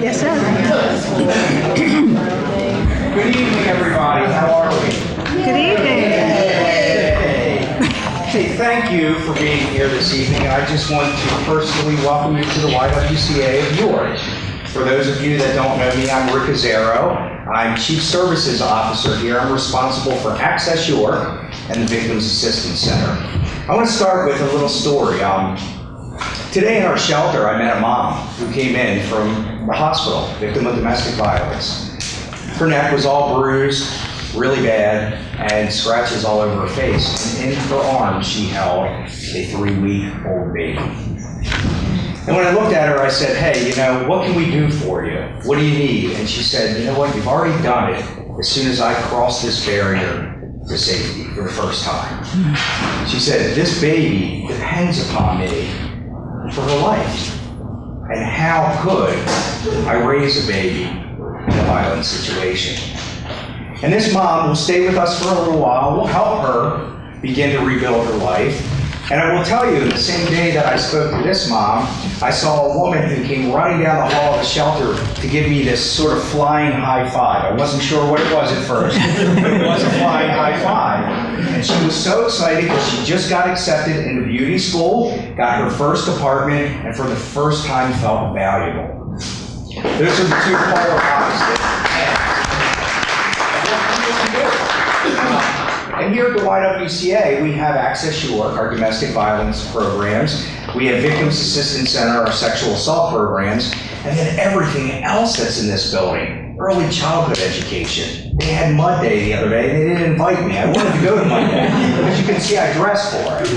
Yes, sir. Good evening, everybody. How are we? Good evening. Hey, thank you for being here this evening. I just want to personally welcome you to the YWCA of York. For those of you that don't know me, I'm Rick Azzaro. I'm Chief Services Officer here. I'm responsible for Access York and the Victims Assistance Center. I want to start with a little story. Today in our shelter, I met a mom who came in from the hospital, victim of domestic violence. Her neck was all bruised, really bad, and scratches all over her face. And in her arms, she held a 3-week-old baby. And when I looked at her, I said, hey, what can we do for you? What do you need? And she said, you know what, you've already done it as soon as I crossed this barrier to safety for the first time. She said, this baby depends upon me for her life. And how could I raise a baby in a violent situation? And this mom will stay with us for a little while. We'll help her begin to rebuild her life. And I will tell you, the same day that I spoke to this mom, I saw a woman who came running down the hall of the shelter to give me this sort of flying high five. I wasn't sure what it was at first, but it was a flying high five. And she was so excited because she just got accepted into beauty school, got her first apartment, and for the first time felt valuable. Those are the two polar opposites. And here at the YWCA, we have Access York, our domestic violence programs. We have Victims Assistance Center, our sexual assault programs. And then everything else that's in this building. Early childhood education. They had Mud Day the other day, and they didn't invite me. I wanted to go to Mud Day. But you can see I dressed for it.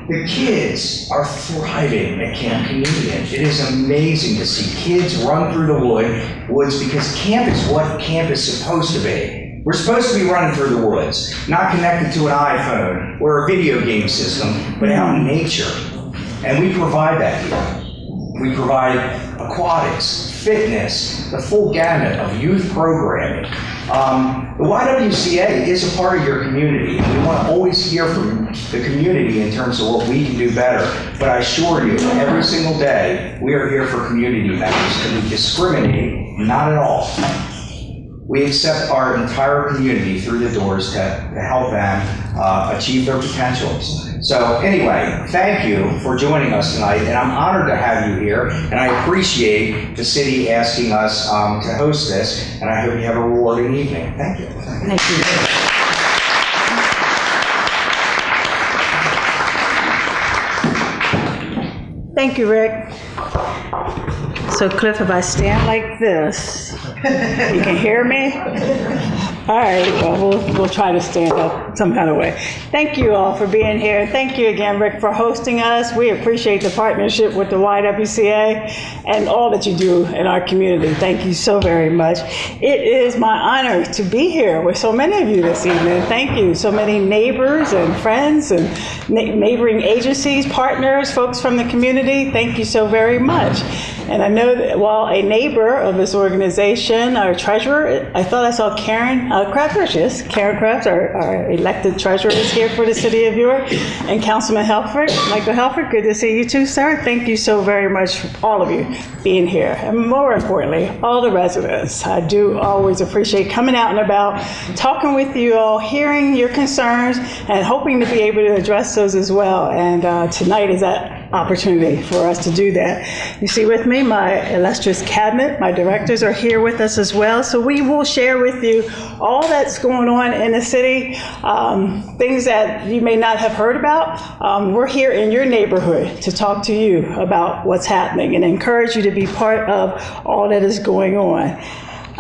The kids are thriving at Camp Communion. It is amazing to see kids run through the woods because camp is what camp is supposed to be. We're supposed to be running through the woods, not connected to an iPhone or a video game system, but out in nature. And we provide that here. We provide aquatics, fitness, the full gamut of youth programming. The YWCA is a part of your community, and we want to always hear from the community in terms of what we can do better. But I assure you, every single day, we are here for community members, and we discriminate not at all. We accept our entire community through the doors to help them achieve their potentials. So anyway, thank you for joining us tonight, and I'm honored to have you here, and I appreciate the city asking us to host this, and I hope you have a rewarding evening. Thank you. Thank you. Thank you, Rick. So Cliff, if I stand like this, you can hear me? All right, well, we'll try to stand up some kind of way. Thank you all for being here. Thank you again, Rick, for hosting us. We appreciate the partnership with the YWCA and all that you do in our community. Thank you so very much. It is my honor to be here with so many of you this evening. Thank you. So many neighbors and friends and neighboring agencies, partners, folks from the community. Thank you so very much. And I know that while a neighbor of this organization, our treasurer, I thought I saw Karen Crabtree. Yes, Karen Crabtree, our elected treasurer, is here for the city of York, and Councilman Helfrich, Michael Helfrich. Good to see you too, sir. Thank you so very much for all of you being here, and more importantly, all the residents. I do always appreciate coming out and about, talking with you all, hearing your concerns, and hoping to be able to address those as well. And tonight is that opportunity for us to do that. You see with me, my illustrious cabinet, my directors are here with us as well. So we will share with you all that's going on in the city, things that you may not have heard about. We're here in your neighborhood to talk to you about what's happening and encourage you to be part of all that is going on.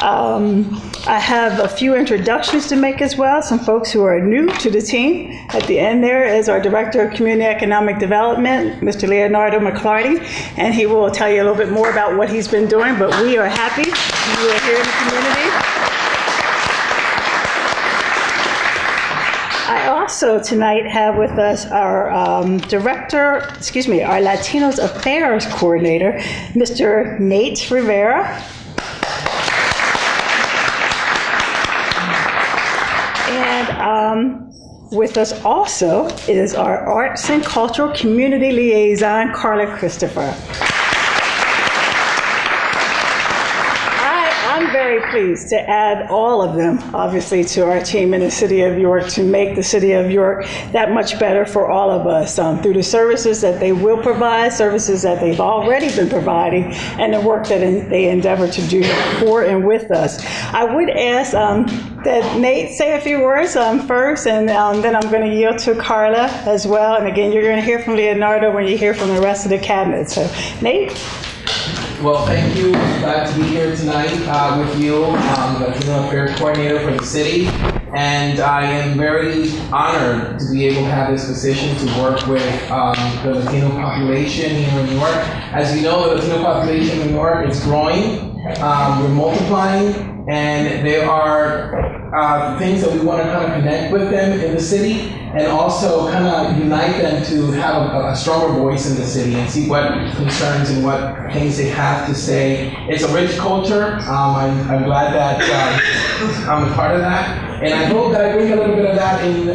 I have a few introductions to make as well, some folks who are new to the team. At the end there is our Director of Community Economic Development, Mr. Leonardo McClarty, and he will tell you a little bit more about what he's been doing, but we are happy you are here in the community. I also tonight have with us our our Latinos Affairs Coordinator, Mr. Nate Rivera. And with us also is our Arts and Cultural Community Liaison, Carla Christopher. very pleased to add all of them, obviously, to our team in the City of York to make the City of York that much better for all of us through the services that they will provide, services that they've already been providing, and the work that they endeavor to do for and with us. I would ask that Nate say a few words first, and then I'm going to yield to Carla as well. And again, you're going to hear from Leonardo when you hear from the rest of the cabinet. So, Nate? Well, thank you. Glad to be here tonight with you, the Latino Affairs Coordinator for the city. And I am very honored to be able to have this position to work with the Latino population here in New York. As you know, the Latino population in New York is growing. We're multiplying, and there are things that we want to kind of connect with them in the city, and also kind of unite them to have a stronger voice in the city and see what concerns and what things they have to say. It's a rich culture. I'm glad that I'm a part of that. And I hope that I bring a little bit of that in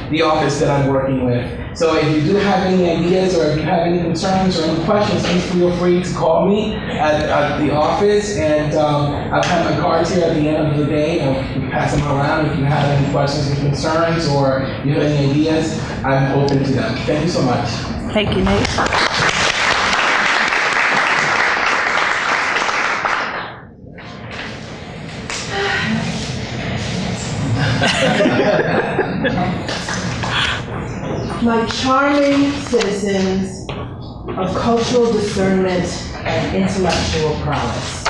the office that I'm working with. So if you do have any ideas, or if you have any concerns or any questions, please feel free to call me at the office. And I've had my cards here at the end of the day. I'll pass them around. If you have any questions or concerns, or you have any ideas, I'm open to them. Thank you so much. Thank you, Nate. My charming citizens of cultural discernment and intellectual prowess.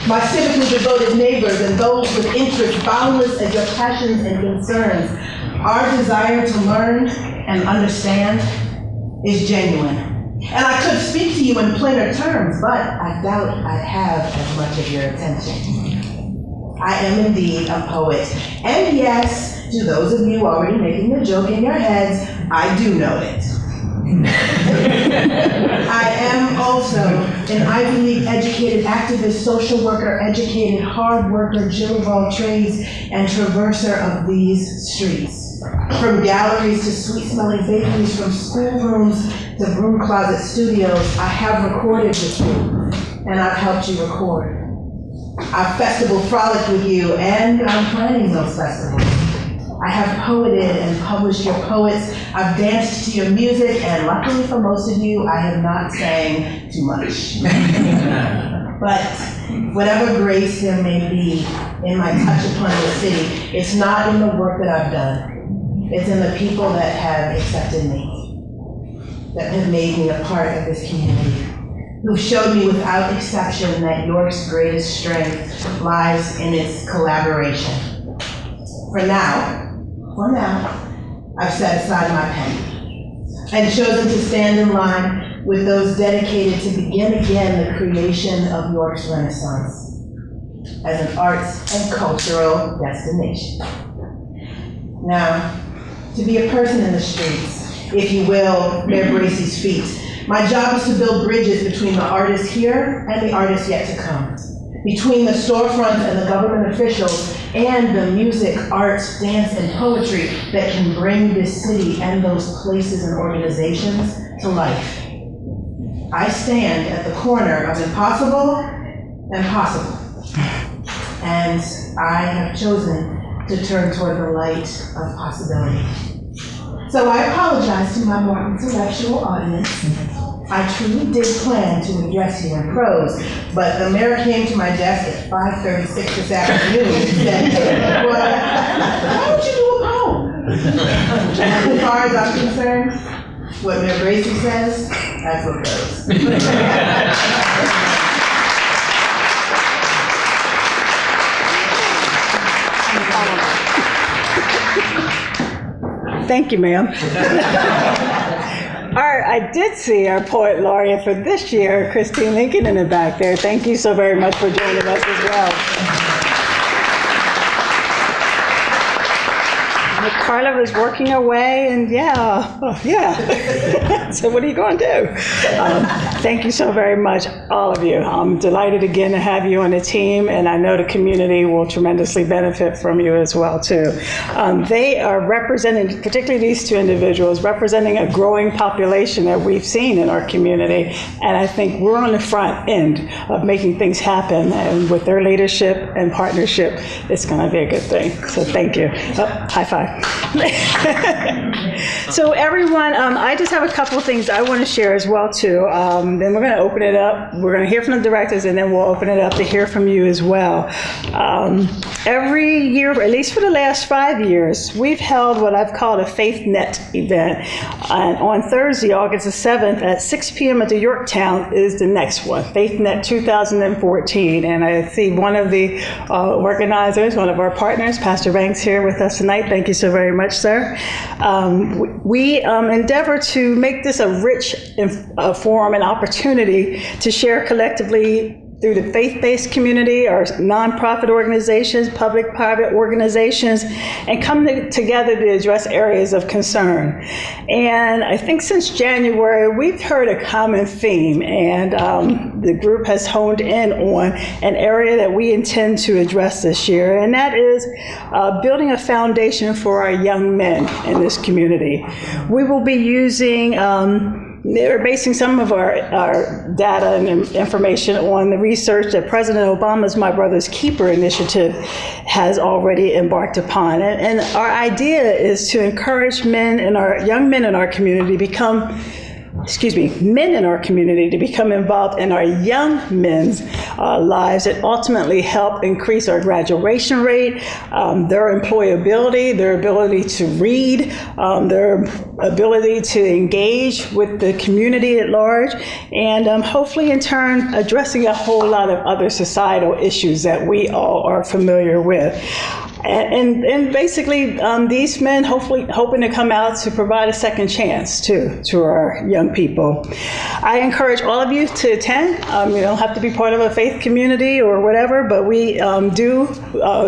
My civically devoted neighbors and those with interests boundless as your passions and concerns, our desire to learn and understand is genuine. And I could speak to you in plainer terms, but I doubt I'd have as much of your attention. I am indeed a poet. And yes, to those of you already making the joke in your heads, I do know it. I am also an Ivy League educated activist, social worker, educated hard worker, Jill of all trades, and traverser of these streets. From galleries to sweet smelling bakeries, from schoolrooms to broom closet studios, I have recorded with you, and I've helped you record. I've festival frolicked with you, and I'm planning those festivals. I have poeted and published your poets. I've danced to your music, and luckily for most of you, I have not sang too much. But whatever grace there may be in my touch upon the city, it's not in the work that I've done. It's in the people that have accepted me, that have made me a part of this community, who showed me without exception that York's greatest strength lies in its collaboration. For now, I've set aside my pen and chosen to stand in line with those dedicated to begin again the creation of York's Renaissance as an arts and cultural destination. Now, to be a person in the streets, if you will, Mayor Bracey's feet, my job is to build bridges between the artists here and the artists yet to come, between the storefronts and the government officials and the music, arts, dance, and poetry that can bring this city and those places and organizations to life. I stand at the corner of impossible and possible, and I have chosen to turn toward the light of possibility. So I apologize to my more intellectual audience. I truly did plan to address you in prose, but the mayor came to my desk at 5:36 this afternoon and said, well, why don't you do a poem? And as far as I'm concerned, what Mayor Bracey says, that's what goes. Thank you, ma'am. All right, I did see our poet laureate for this year, Christine Lincoln, in the back there. Thank you so very much for joining us as well. Carla was working away, and yeah. So what are you going to do? Thank you so very much, all of you. I'm delighted again to have you on the team, and I know the community will tremendously benefit from you as well, too. They are representing, particularly these two individuals, representing a growing population that we've seen in our community, and I think we're on the front end of making things happen, and with their leadership and partnership, it's going to be a good thing. So thank you. High five. So everyone, I just have a couple of things I want to share as well too. Then we're going to open it up. We're going to hear from the directors, and then we'll open it up to hear from you as well. Every year, at least for the last 5 years, we've held what I've called a Faith Net event. And on Thursday, August the 7th at 6 p.m. at the Yorktown is the next one, Faith Net 2014. And I see one of the organizers, one of our partners, Pastor Banks, here with us tonight. Thank you so very much, sir. We endeavor to make this a rich forum and opportunity to share collectively through the faith-based community, our nonprofit organizations, public-private organizations, and come together to address areas of concern. And I think since January, we've heard a common theme, and the group has honed in on an area that we intend to address this year, and that is building a foundation for our young men in this community. We will be using they're basing some of our data and information on the research that President Obama's My Brother's Keeper initiative has already embarked upon. And our idea is to encourage young men in our community to become men in our community to become involved in our young men's lives and ultimately help increase our graduation rate, their employability, their ability to read, their ability to engage with the community at large, and hopefully in turn addressing a whole lot of other societal issues that we all are familiar with. And basically, these men hoping to come out to provide a second chance to our young people. I encourage all of you to attend. You don't have to be part of a faith community or whatever, but we do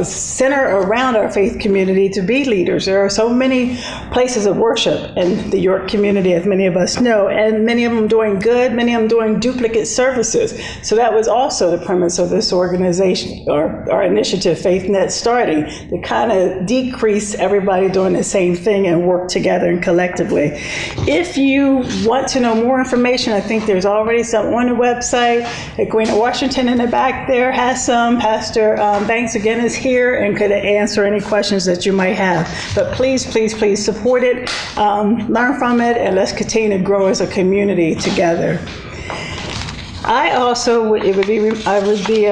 center around our faith community to be leaders. There are so many places of worship in the York community, as many of us know, and many of them doing good, many of them doing duplicate services. So that was also the premise of this organization, or our initiative, FaithNet, starting, to kind of decrease everybody doing the same thing and work together and collectively. If you want to know more information, I think there's already some on the website. Edwina Washington in the back there has some. Pastor Banks again is here and could answer any questions that you might have. But please, please, please support it, learn from it, and let's continue to grow as a community together. I would be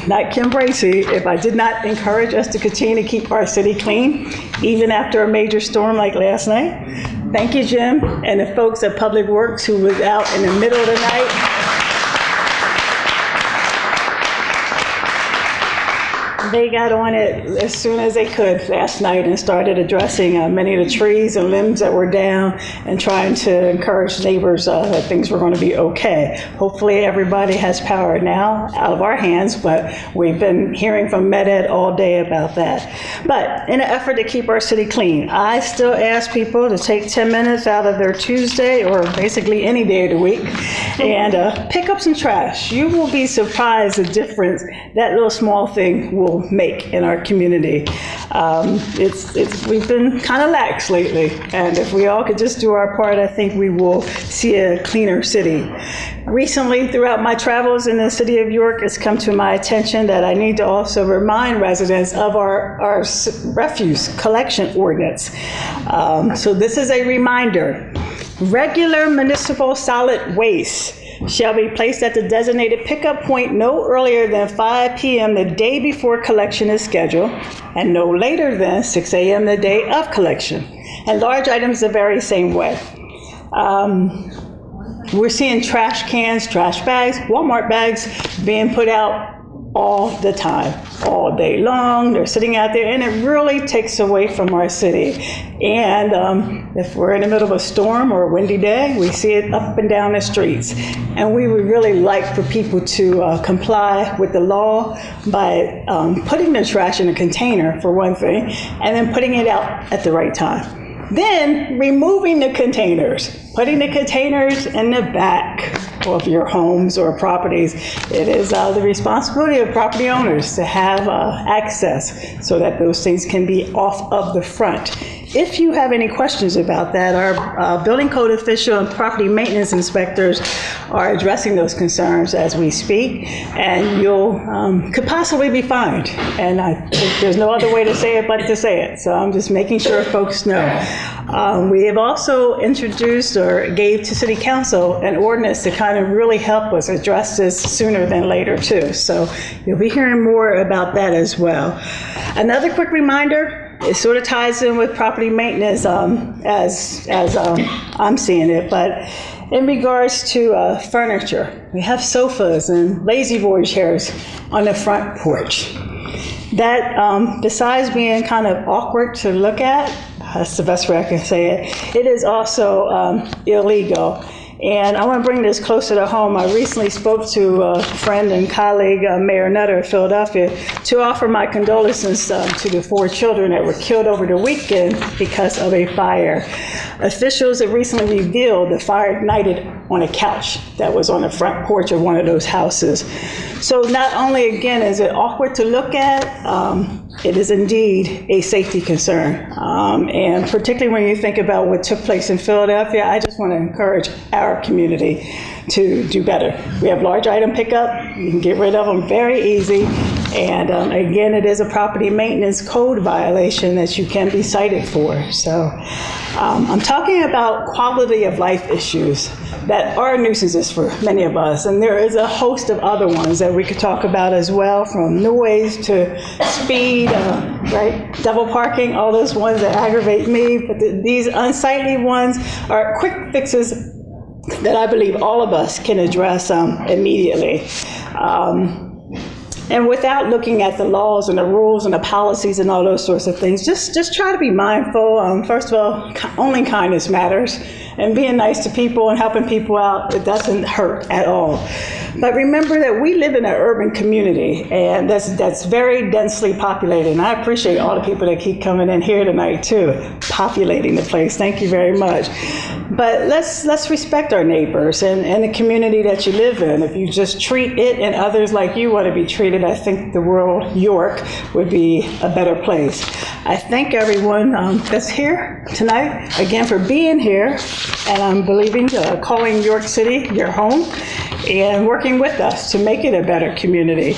not Kim Bracey if I did not encourage us to continue to keep our city clean, even after a major storm like last night. Thank you, Jim, and the folks at Public Works who was out in the middle of the night. They got on it as soon as they could last night and started addressing many of the trees and limbs that were down and trying to encourage neighbors that things were going to be okay. Hopefully everybody has power now out of our hands, but we've been hearing from MedEd all day about that. But in an effort to keep our city clean, I still ask people to take 10 minutes out of their Tuesday or basically any day of the week and pick up some trash. You will be surprised the difference that little small thing will make in our community. We've been kind of lax lately, and if we all could just do our part, I think we will see a cleaner city. Recently, throughout my travels in the city of York, it's come to my attention that I need to also remind residents of our refuse collection ordinance. So this is a reminder. Regular municipal solid waste shall be placed at the designated pickup point no earlier than 5 p.m. the day before collection is scheduled, and no later than 6 a.m. the day of collection. And large items the very same way. We're seeing trash cans, trash bags, Walmart bags being put out all the time, all day long. They're sitting out there, and it really takes away from our city. And if we're in the middle of a storm or a windy day, we see it up and down the streets. And we would really like for people to comply with the law by putting their trash in a container, for one thing, and then putting it out at the right time. Then removing the containers, putting the containers in the back of your homes or properties. It is the responsibility of property owners to have access so that those things can be off of the front. If you have any questions about that, our building code official and property maintenance inspectors are addressing those concerns as we speak, and you'll could possibly be fined. And I think there's no other way to say it but to say it. So I'm just making sure folks know. We have also introduced or gave to City Council an ordinance to kind of really help us address this sooner than later too. So you'll be hearing more about that as well. Another quick reminder, it sort of ties in with property maintenance as I'm seeing it, but in regards to furniture, we have sofas and lazy boy chairs on the front porch. That, besides being kind of awkward to look at, that's the best way I can say it, it is also illegal. And I want to bring this closer to home. I recently spoke to a friend and colleague, Mayor Nutter of Philadelphia, to offer my condolences to the 4 children that were killed over the weekend because of a fire. Officials have recently revealed the fire ignited on a couch that was on the front porch of one of those houses. So not only, again, is it awkward to look at, it is indeed a safety concern. And particularly when you think about what took place in Philadelphia, I just want to encourage our community to do better. We have large item pickup. You can get rid of them very easy. And again, it is a property maintenance code violation that you can be cited for. So I'm talking about quality of life issues that are nuisances for many of us. And there is a host of other ones that we could talk about as well, from noise to speed, right? Double parking, all those ones that aggravate me. But these unsightly ones are quick fixes that I believe all of us can address immediately. And without looking at the laws and the rules and the policies and all those sorts of things, just try to be mindful. First of all, only kindness matters. And being nice to people and helping people out, it doesn't hurt at all. But remember that we live in an urban community, and that's very densely populated. And I appreciate all the people that keep coming in here tonight too, populating the place. Thank you very much. But let's respect our neighbors and the community that you live in. If you just treat it and others like you want to be treated, I think the world, York, would be a better place. I thank everyone that's here tonight, again, for being here, and I'm believing calling York City your home and working with us to make it a better community.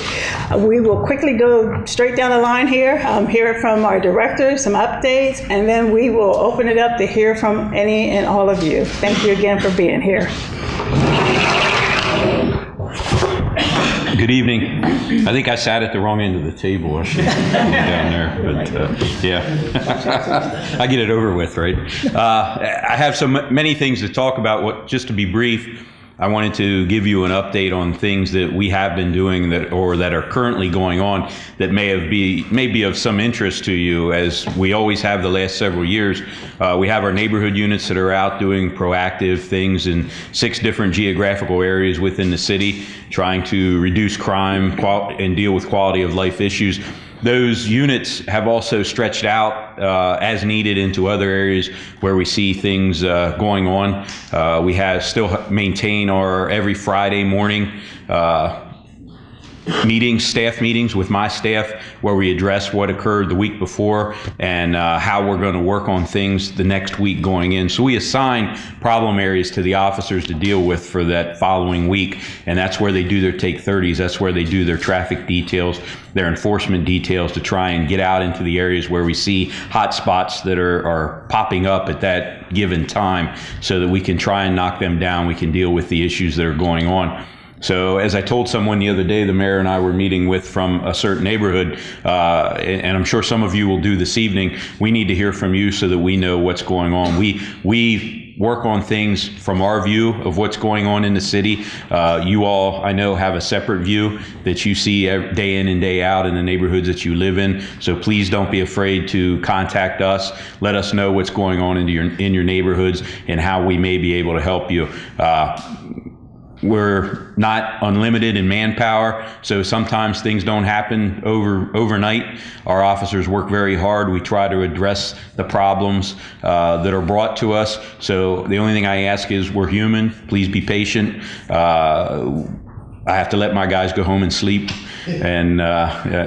We will quickly go straight down the line here, hear from our directors, some updates, and then we will open it up to hear from any and all of you. Thank you again for being here. Good evening. I think I sat at the wrong end of the table. I should have been down there, but yeah, I get it over with, right? I have many things to talk about. Just to be brief, I wanted to give you an update on things that we have been doing that are currently going on that may be of some interest to you, as we always have the last several years. We have our neighborhood units that are out doing proactive things in 6 different geographical areas within the city, trying to reduce crime and deal with quality of life issues. Those units have also stretched out as needed into other areas where we see things going on. We still maintain our every Friday morning staff meetings with my staff, where we address what occurred the week before and how we're going to work on things the next week going in. So we assign problem areas to the officers to deal with for that following week, and that's where they do their take 30s. That's where they do their traffic details, their enforcement details, to try and get out into the areas where we see hot spots that are popping up at that given time, so that we can try and knock them down. We can deal with the issues that are going on. So as I told someone the other day, the mayor and I were meeting with from a certain neighborhood, and I'm sure some of you will do this evening, we need to hear from you so that we know what's going on. We work on things from our view of what's going on in the city. You all, I know, have a separate view that you see day in and day out in the neighborhoods that you live in. So please don't be afraid to contact us. Let us know what's going on in your neighborhoods and how we may be able to help you. We're not unlimited in manpower, so sometimes things don't happen overnight. Our officers work very hard. We try to address the problems that are brought to us. So the only thing I ask is we're human. Please be patient. I have to let my guys go home and sleep, and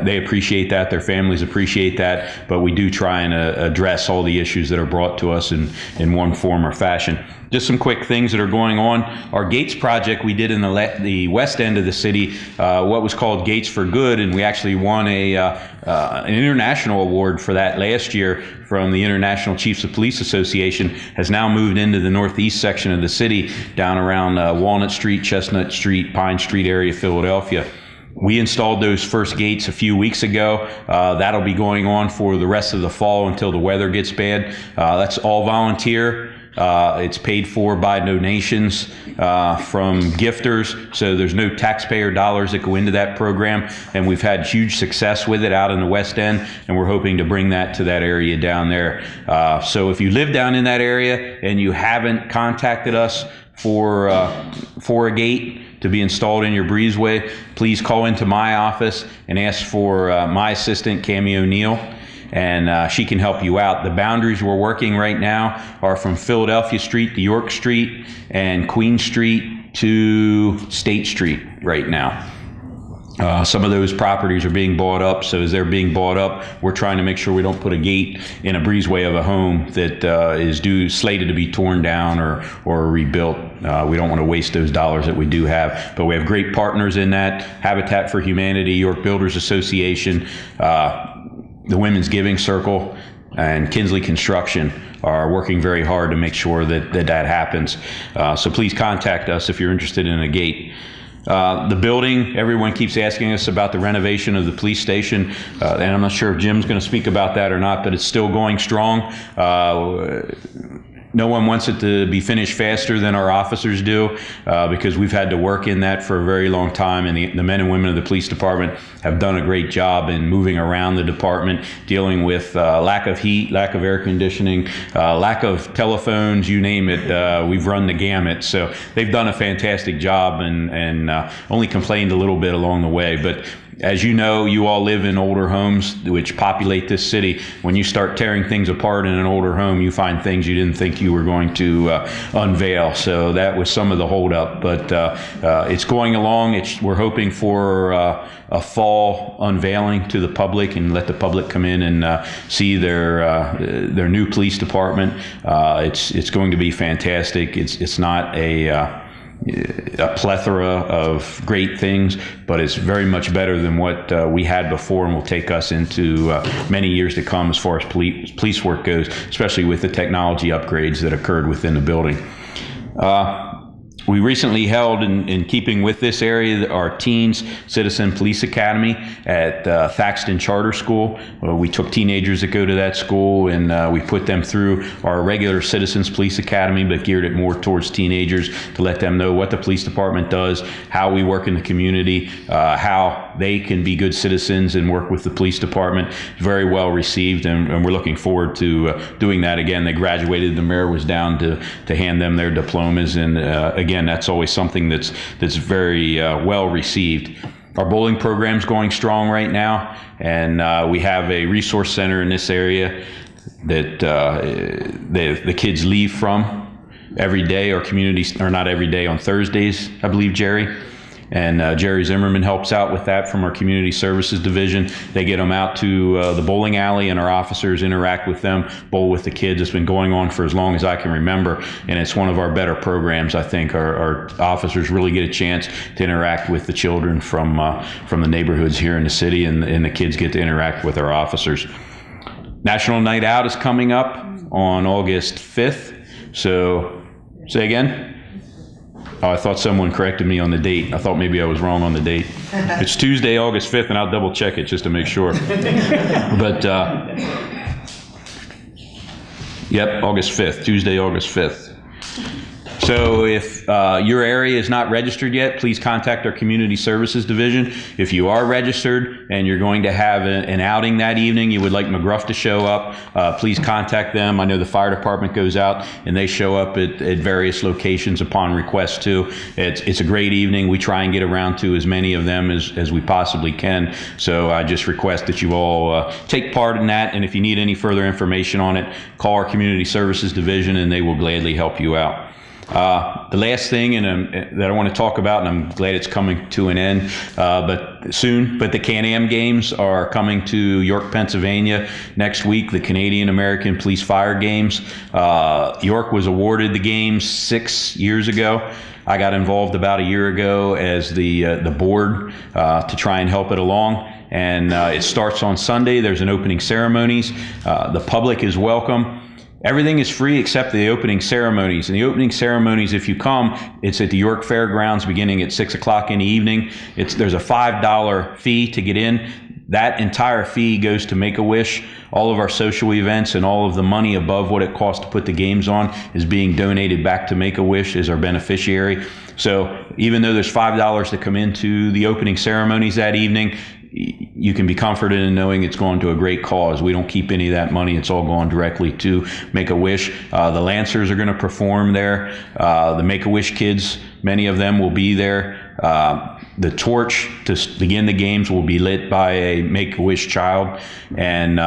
they appreciate that. Their families appreciate that. But we do try and address all the issues that are brought to us in one form or fashion. Just some quick things that are going on. Our Gates project we did in the west end of the city, what was called Gates for Good, and we actually won an international award for that last year from the International Chiefs of Police Association, has now moved into the northeast section of the city, down around Walnut Street, Chestnut Street, Pine Street area, Philadelphia. We installed those first gates a few weeks ago. That'll be going on for the rest of the fall until the weather gets bad. That's all volunteer. It's paid for by donations from gifters, so there's no taxpayer dollars that go into that program, and we've had huge success with it out in the West End, and we're hoping to bring that to that area down there. So if you live down in that area and you haven't contacted us for a gate to be installed in your breezeway, please call into my office and ask for my assistant, Cammie O'Neill, and she can help you out. The boundaries we're working right now are from Philadelphia Street to York Street and Queen Street to State Street right now. Some of those properties are being bought up, so as they're being bought up, we're trying to make sure we don't put a gate in a breezeway of a home that is slated to be torn down or rebuilt. We don't want to waste those dollars that we do have, but we have great partners in that. Habitat for Humanity, York Builders Association, the Women's Giving Circle, and Kinsley Construction are working very hard to make sure that happens. So please contact us if you're interested in a gate. The building, everyone keeps asking us about the renovation of the police station, and I'm not sure if Jim's going to speak about that or not, but it's still going strong. No one wants it to be finished faster than our officers do, because we've had to work in that for a very long time, and the men and women of the police department have done a great job in moving around the department, dealing with lack of heat, lack of air conditioning, lack of telephones, you name it. We've run the gamut. So they've done a fantastic job, and only complained a little bit along the way. But as you know, you all live in older homes which populate this city. When you start tearing things apart in an older home, you find things you didn't think you were going to unveil. So that was some of the holdup, but it's going along. We're hoping for a fall unveiling to the public and let the public come in and see their new police department. It's going to be fantastic. It's not a plethora of great things, but it's very much better than what we had before, and will take us into many years to come as far as police work goes, especially with the technology upgrades that occurred within the building. We recently held, in keeping with this area, our Teens Citizen Police Academy at Thaxton Charter School. We took teenagers that go to that school, and we put them through our regular Citizens Police Academy, but geared it more towards teenagers to let them know what the police department does, how we work in the community, how they can be good citizens and work with the police department. Very well received, and we're looking forward to doing that again. They graduated. The mayor was down to hand them their diplomas, and again, that's always something that's very well received. Our bowling program's going strong right now, and we have a resource center in this area that the kids leave from every day. Our community, or not every day, on Thursdays, I believe, Jerry. And Jerry Zimmerman helps out with that from our Community Services Division. They get them out to the bowling alley, and our officers interact with them, bowl with the kids. It's been going on for as long as I can remember, and it's one of our better programs. I think our officers really get a chance to interact with the children from the neighborhoods here in the city, and the kids get to interact with our officers. National Night Out is coming up on August 5th. So, say again? Oh, I thought someone corrected me on the date. I thought maybe I was wrong on the date. It's Tuesday, August 5th, and I'll double check it just to make sure. But, yep, August 5th, Tuesday, August 5th. So if your area is not registered yet, please contact our Community Services Division. If you are registered and you're going to have an outing that evening, you would like McGruff to show up, please contact them. I know the fire department goes out and they show up at various locations upon request too. It's a great evening. We try and get around to as many of them as we possibly can. So I just request that you all take part in that. And if you need any further information on it, call our Community Services Division and they will gladly help you out. The last thing that I want to talk about, and I'm glad it's coming to an end, but the Can-Am Games are coming to York, Pennsylvania next week, the Canadian American Police Fire Games. York was awarded the games 6 years ago. I got involved about a year ago as the board to try and help it along. And it starts on Sunday. There's an opening ceremonies. The public is welcome. Everything is free except the opening ceremonies. And the opening ceremonies, if you come, it's at the York Fairgrounds beginning at 6 o'clock in the evening. There's a $5 fee to get in. That entire fee goes to Make-A-Wish. All of our social events and all of the money above what it costs to put the games on is being donated back to Make-A-Wish as our beneficiary. So even though there's $5 to come into the opening ceremonies that evening, you can be comforted in knowing it's going to a great cause. We don't keep any of that money. It's all going directly to Make-A-Wish. The Lancers are going to perform there. The Make-A-Wish kids, many of them will be there. The torch to begin the games will be lit by a Make-A-Wish child. And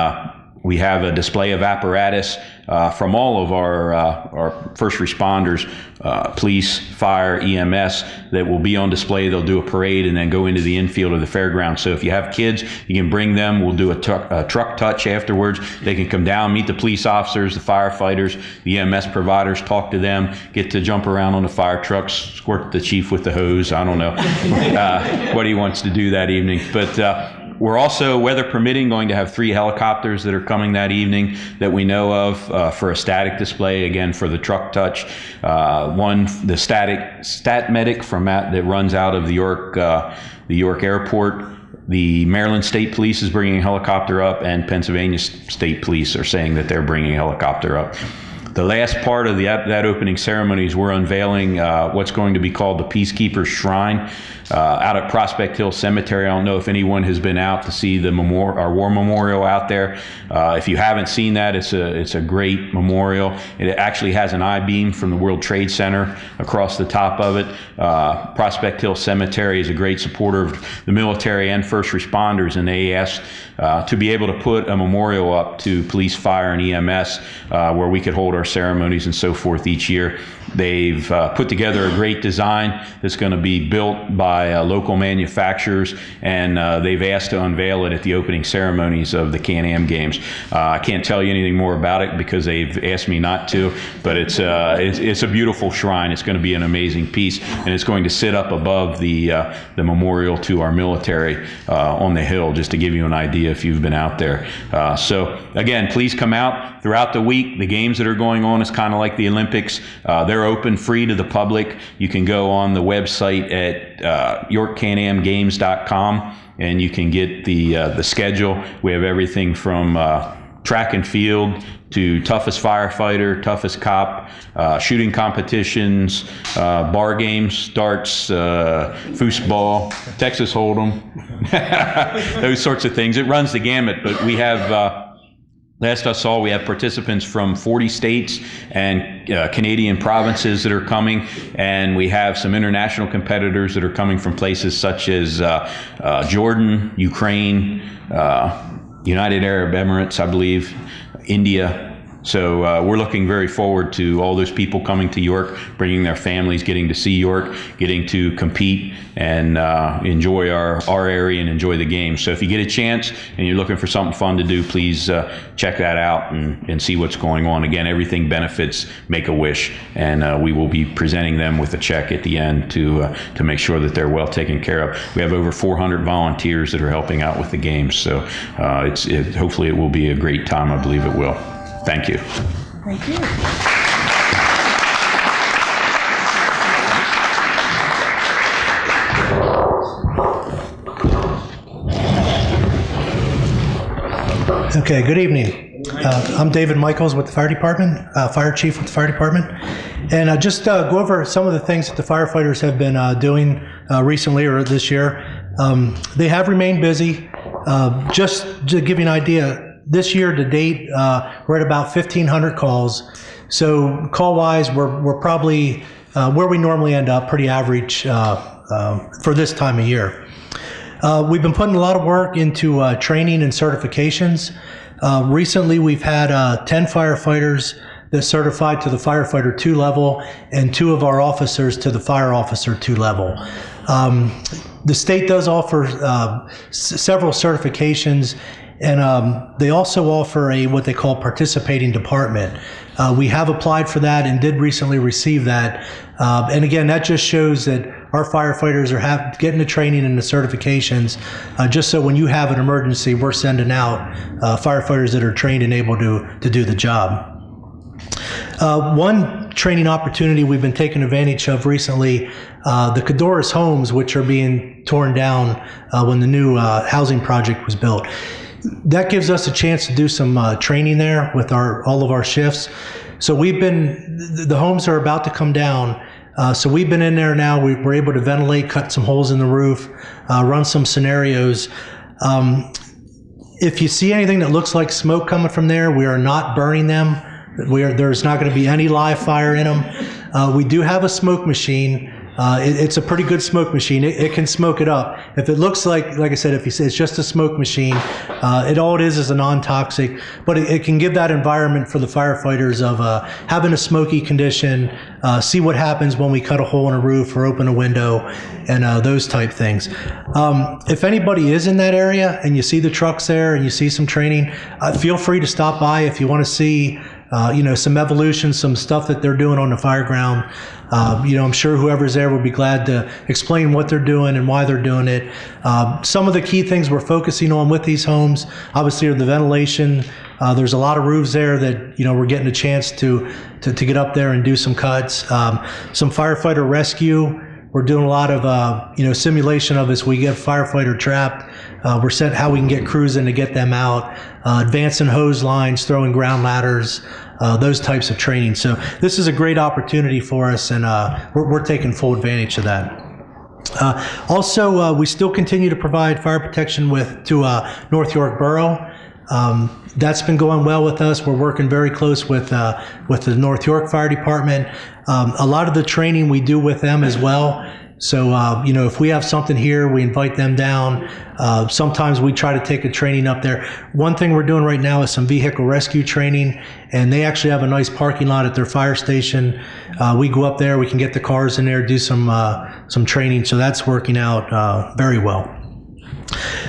we have a display of apparatus from all of our first responders, police, fire, EMS, that will be on display. They'll do a parade and then go into the infield of the fairground. So if you have kids, you can bring them. We'll do a truck touch afterwards. They can come down, meet the police officers, the firefighters, the EMS providers, talk to them, get to jump around on the fire trucks, squirt the chief with the hose. I don't know what he wants to do that evening. But we're also, weather permitting, going to have 3 helicopters that are coming that evening that we know of for a static display, again, for the truck touch. One, the Stat Medic that runs out of the York Airport. The Maryland State Police is bringing a helicopter up, and Pennsylvania State Police are saying that they're bringing a helicopter up. The last part of that opening ceremonies, we're unveiling what's going to be called the Peacekeepers Shrine out at Prospect Hill Cemetery. I don't know if anyone has been out to see our war memorial out there. If you haven't seen that, it's a great memorial. It actually has an I-beam from the World Trade Center across the top of it. Prospect Hill Cemetery is a great supporter of the military and first responders, and they asked to be able to put a memorial up to police, fire, and EMS where we could hold our ceremonies and so forth each year. They've put together a great design that's going to be built by local manufacturers, and they've asked to unveil it at the opening ceremonies of the Can-Am Games. I can't tell you anything more about it because they've asked me not to, but it's a beautiful shrine. It's going to be an amazing piece, and it's going to sit up above the memorial to our military on the hill, just to give you an idea if you've been out there. So again, please come out throughout the week. The games that are going on is kind of like the Olympics. They're open, free to the public. You can go on the website at yorkcanamgames.com and you can get the schedule. We have everything from track and field to toughest firefighter, toughest cop, shooting competitions, bar games, darts, foosball, Texas Hold'em, those sorts of things. It runs the gamut, but we have last I saw, we have participants from 40 states and Canadian provinces that are coming, and we have some international competitors that are coming from places such as Jordan, Ukraine, United Arab Emirates, I believe, India. So we're looking very forward to all those people coming to York, bringing their families, getting to see York, getting to compete and enjoy our area and enjoy the game. So if you get a chance and you're looking for something fun to do, please check that out and see what's going on. Again, everything benefits Make-A-Wish, and we will be presenting them with a check at the end to make sure that they're well taken care of. We have over 400 volunteers that are helping out with the games, so hopefully it will be a great time. I believe it will. Thank you. Thank you. Okay, good evening. I'm David Michaels with the fire department, fire chief with the fire department. And just go over some of the things that the firefighters have been doing recently or this year. They have remained busy. Just to give you an idea, this year to date, we're at about 1,500 calls. So call-wise, we're probably where we normally end up, pretty average for this time of year. We've been putting a lot of work into training and certifications. Recently, we've had 10 firefighters that certified to the firefighter 2 level and 2 of our officers to the fire officer 2 level. The state does offer several certifications, and they also offer a what they call participating department. We have applied for that and did recently receive that. And again, that just shows that our firefighters are getting the training and the certifications, just so when you have an emergency, we're sending out firefighters that are trained and able to do the job. One training opportunity we've been taking advantage of recently, the Cadoris homes, which are being torn down when the new housing project was built. That gives us a chance to do some training there with all of our shifts. So the homes are about to come down. So we've been in there now. We're able to ventilate, cut some holes in the roof, run some scenarios. If you see anything that looks like smoke coming from there, we are not burning them. There's not going to be any live fire in them. We do have a smoke machine. It's a pretty good smoke machine. It can smoke it up. If it looks like I said, if you say it's just a smoke machine, all it is a non-toxic, but it can give that environment for the firefighters of having a smoky condition, see what happens when we cut a hole in a roof or open a window, and those type things. If anybody is in that area and you see the trucks there and you see some training, feel free to stop by if you want to see some evolution, some stuff that they're doing on the fire ground. I'm sure whoever's there will be glad to explain what they're doing and why they're doing it. Some of the key things we're focusing on with these homes, obviously, are the ventilation. There's a lot of roofs there that, we're getting a chance to get up there and do some cuts. Some firefighter rescue. We're doing a lot of, simulation of this. We get a firefighter trapped. We're set how we can get crews in to get them out, advancing hose lines, throwing ground ladders, those types of training. So this is a great opportunity for us, and we're taking full advantage of that. Also, we still continue to provide fire protection to North York Borough. That's been going well with us. We're working very close with the North York Fire Department. A lot of the training we do with them as well. So, if we have something here, we invite them down. Sometimes we try to take a training up there. One thing we're doing right now is some vehicle rescue training, and they actually have a nice parking lot at their fire station. We go up there, we can get the cars in there, do some training. So that's working out very well.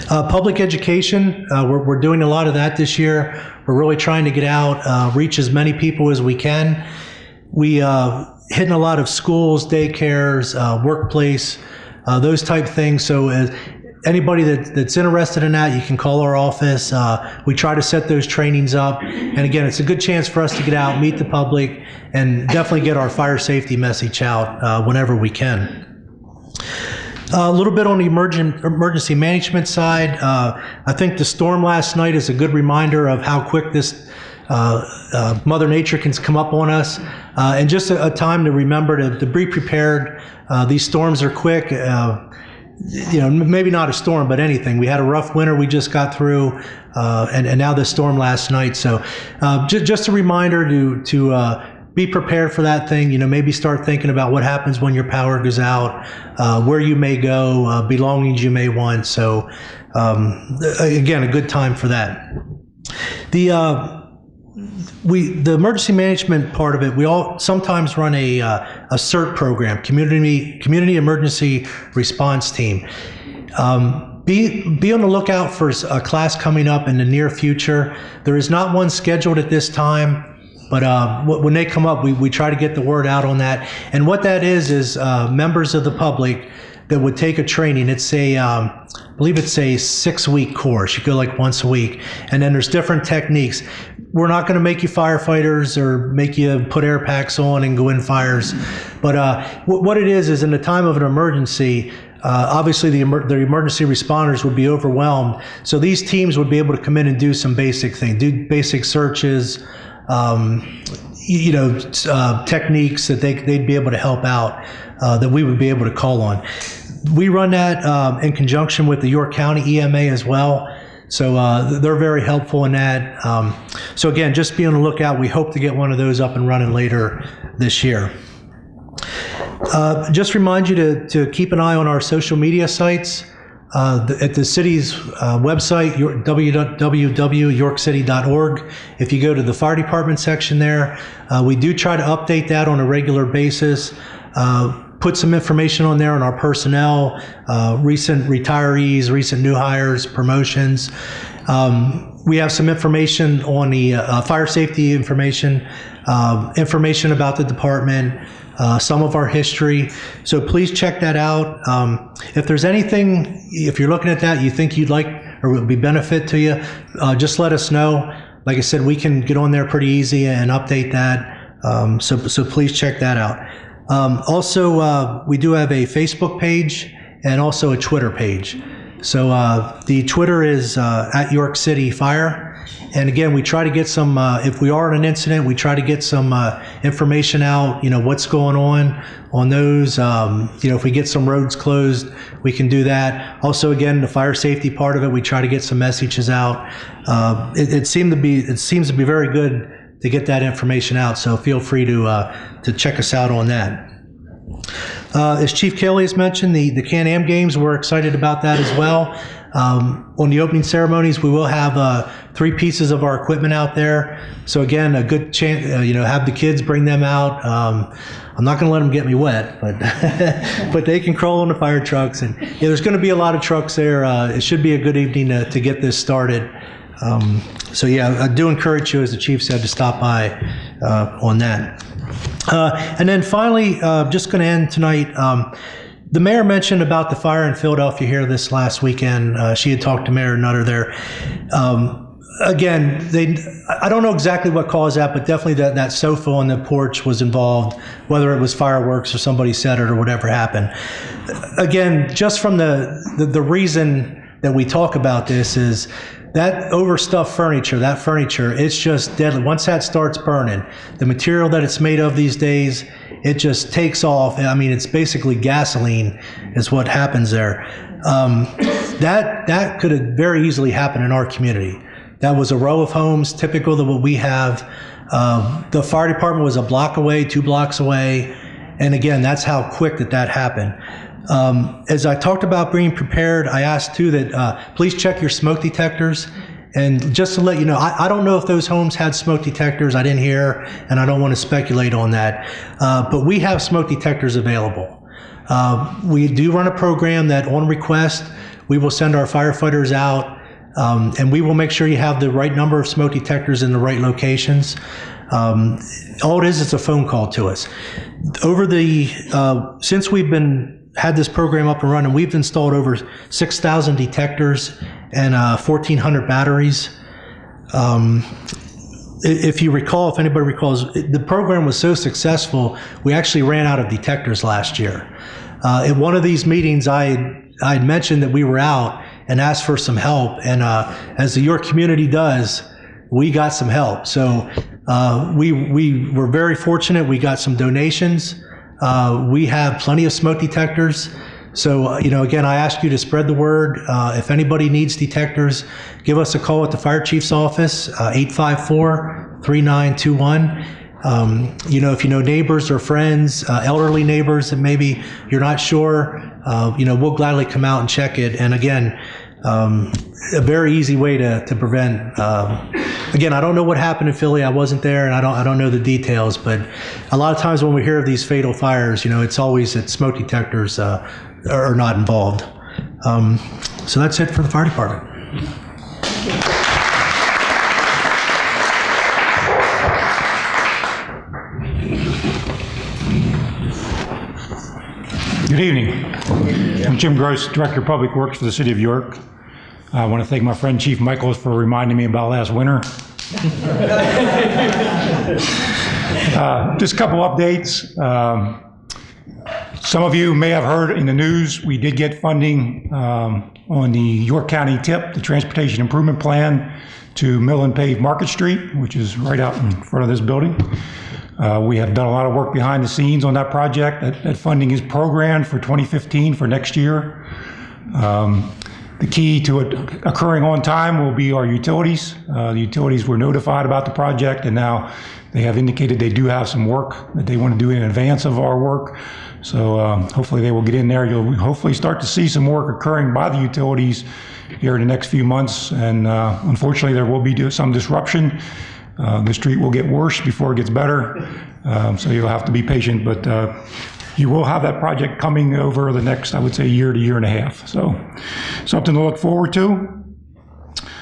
Public education, we're doing a lot of that this year. We're really trying to get out, reach as many people as we can. We hitting a lot of schools, daycares, workplace, those type things. So anybody that's interested in that, you can call our office. We try to set those trainings up. And again, it's a good chance for us to get out, meet the public, and definitely get our fire safety message out whenever we can. A little bit on the emergency management side. I think the storm last night is a good reminder of how quick this Mother Nature can come up on us, and just a time to remember to be prepared. These storms are quick. Maybe not a storm, but anything. We had a rough winter we just got through, and now this storm last night. So just a reminder to be prepared for that thing. Maybe start thinking about what happens when your power goes out, where you may go, belongings you may want. So again, a good time for that. The emergency management part of it, we all sometimes run a CERT program, Community Emergency Response Team. Be on the lookout for a class coming up in the near future. There is not one scheduled at this time, but when they come up, we try to get the word out on that. And what that is members of the public that would take a training. It's I believe it's a 6-week course. You go like once a week, and then there's different techniques. We're not going to make you firefighters or make you put air packs on and go in fires, but what it is in the time of an emergency, obviously the emergency responders would be overwhelmed. So these teams would be able to come in and do some basic things, do basic searches, techniques that they'd be able to help out, that we would be able to call on. We run that in conjunction with the York County EMA as well. So they're very helpful in that. So again, just be on the lookout. We hope to get one of those up and running later this year. Just remind you to keep an eye on our social media sites. At the city's website, www.yorkcity.org. If you go to the fire department section there, we do try to update that on a regular basis. Put some information on there on our personnel, recent retirees, recent new hires, promotions. We have some information on the fire safety information, information about the department, some of our history. So please check that out. If there's anything, if you're looking at that, you think you'd like or would be benefit to you, just let us know. Like I said, we can get on there pretty easy and update that. So please check that out. Also, we do have a Facebook page and also a Twitter page. So the Twitter is at York City Fire. And again, we try to get some, if we are in an incident, we try to get some information out, what's going on those. If we get some roads closed, we can do that. Also, again, the fire safety part of it, we try to get some messages out. It seems to be very good to get that information out. So feel free to check us out on that. As Chief Kelly has mentioned, the Can-Am Games, we're excited about that as well. On the opening ceremonies, we will have 3 pieces of our equipment out there. So again, a good chance, have the kids bring them out. I'm not going to let them get me wet, but but they can crawl on the fire trucks. And there's going to be a lot of trucks there. It should be a good evening to get this started. So yeah, I do encourage you, as the chief said, to stop by on that. And then finally, just going to end tonight. The mayor mentioned about the fire in Philadelphia here this last weekend. She had talked to Mayor Nutter there. Again, I don't know exactly what caused that, but definitely that sofa on the porch was involved, whether it was fireworks or somebody set it or whatever happened. Again, just from the reason that we talk about this is that overstuffed furniture, it's just deadly. Once that starts burning, the material that it's made of these days, it just takes off. I mean, it's basically gasoline is what happens there. That could have very easily happened in our community. That was a row of homes, typical of what we have. The fire department was a block away, 2 blocks away. And again, that's how quick that happened. As I talked about being prepared, I asked too that please check your smoke detectors. And just to let you know, I don't know if those homes had smoke detectors. I didn't hear, and I don't want to speculate on that. But we have smoke detectors available. We do run a program that on request, we will send our firefighters out, and we will make sure you have the right number of smoke detectors in the right locations. All it is a phone call to us. Since we've had this program up and running, we've installed over 6,000 detectors and 1,400 batteries. If anybody recalls, the program was so successful, we actually ran out of detectors last year. At one of these meetings, I had mentioned that we were out and asked for some help, and as the York community does, we got some help. So we were very fortunate. We got some donations. We have plenty of smoke detectors. So, again, I ask you to spread the word. If anybody needs detectors, give us a call at the fire chief's office, 854-3921. If you know neighbors or friends, elderly neighbors that maybe you're not sure, we'll gladly come out and check it. And again, a very easy way to prevent. Again, I don't know what happened in Philly. I wasn't there, and I don't know the details. But a lot of times when we hear of these fatal fires, it's always that smoke detectors are not involved. So that's it for the fire department. Good evening. I'm Jim Gross, Director of Public Works for the City of York. I want to thank my friend Chief Michaels for reminding me about last winter. Just a couple updates. Some of you may have heard in the news, we did get funding on the York County TIP, the Transportation Improvement Plan, to mill and pave Market Street, which is right out in front of this building. We have done a lot of work behind the scenes on that project. That funding is programmed for 2015 for next year. The key to it occurring on time will be our utilities. The utilities were notified about the project, and now they have indicated they do have some work that they want to do in advance of our work. So hopefully they will get in there. You'll hopefully start to see some work occurring by the utilities here in the next few months. And unfortunately, there will be some disruption. The street will get worse before it gets better. So you'll have to be patient, but you will have that project coming over the next, I would say, year to year and a half. So something to look forward to.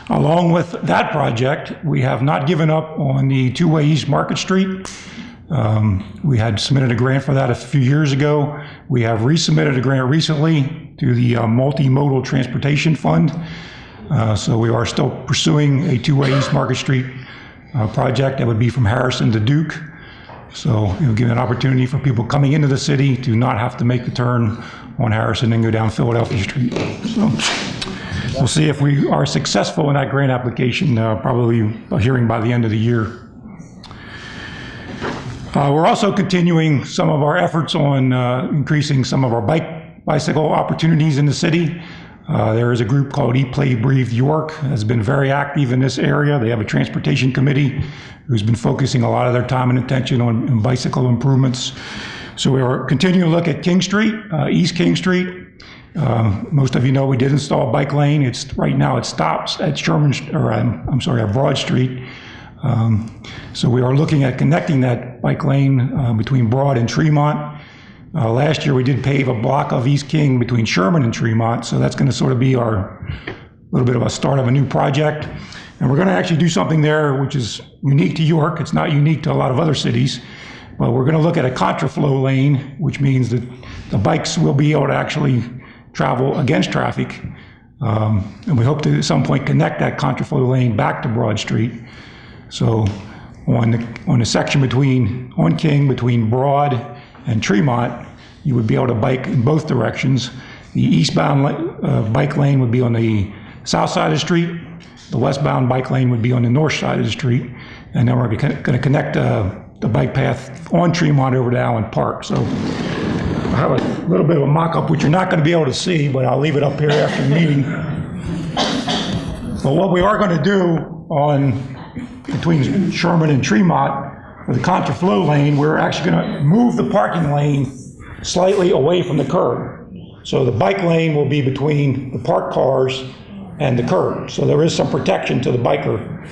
Along with that project, we have not given up on the two-way East Market Street. We had submitted a grant for that a few years ago. We have resubmitted a grant recently to the Multimodal Transportation Fund. So we are still pursuing a two-way East Market Street project that would be from Harrison to Duke. So it will give an opportunity for people coming into the city to not have to make the turn on Harrison and go down Philadelphia Street. So we'll see if we are successful in that grant application, probably a hearing by the end of the year. We're also continuing some of our efforts on increasing some of our bicycle opportunities in the city. There is a group called Eat, Play, Breathe York has been very active in this area. They have a transportation committee who's been focusing a lot of their time and attention on bicycle improvements. So we are continuing to look at King Street, East King Street. Most of you know we did install a bike lane. Right now it stops at at Broad Street. So we are looking at connecting that bike lane between Broad and Tremont. Last year we did pave a block of East King between Sherman and Tremont, so that's going to sort of be our little bit of a start of a new project. And we're going to actually do something there which is unique to York. It's not unique to a lot of other cities, but we're going to look at a contraflow lane, which means that the bikes will be able to actually travel against traffic. And we hope to at some point connect that contraflow lane back to Broad Street. So on the section on King between Broad and Tremont, you would be able to bike in both directions. The eastbound bike lane would be on the south side of the street. The westbound bike lane would be on the north side of the street. And then we're going to connect the bike path on Tremont over to Allen Park. So I have a little bit of a mock-up, which you're not going to be able to see, but I'll leave it up here after the meeting. But what we are going to do between Sherman and Tremont, for the contraflow lane, we're actually going to move the parking lane slightly away from the curb. So the bike lane will be between the parked cars and the curb. So there is some protection to the biker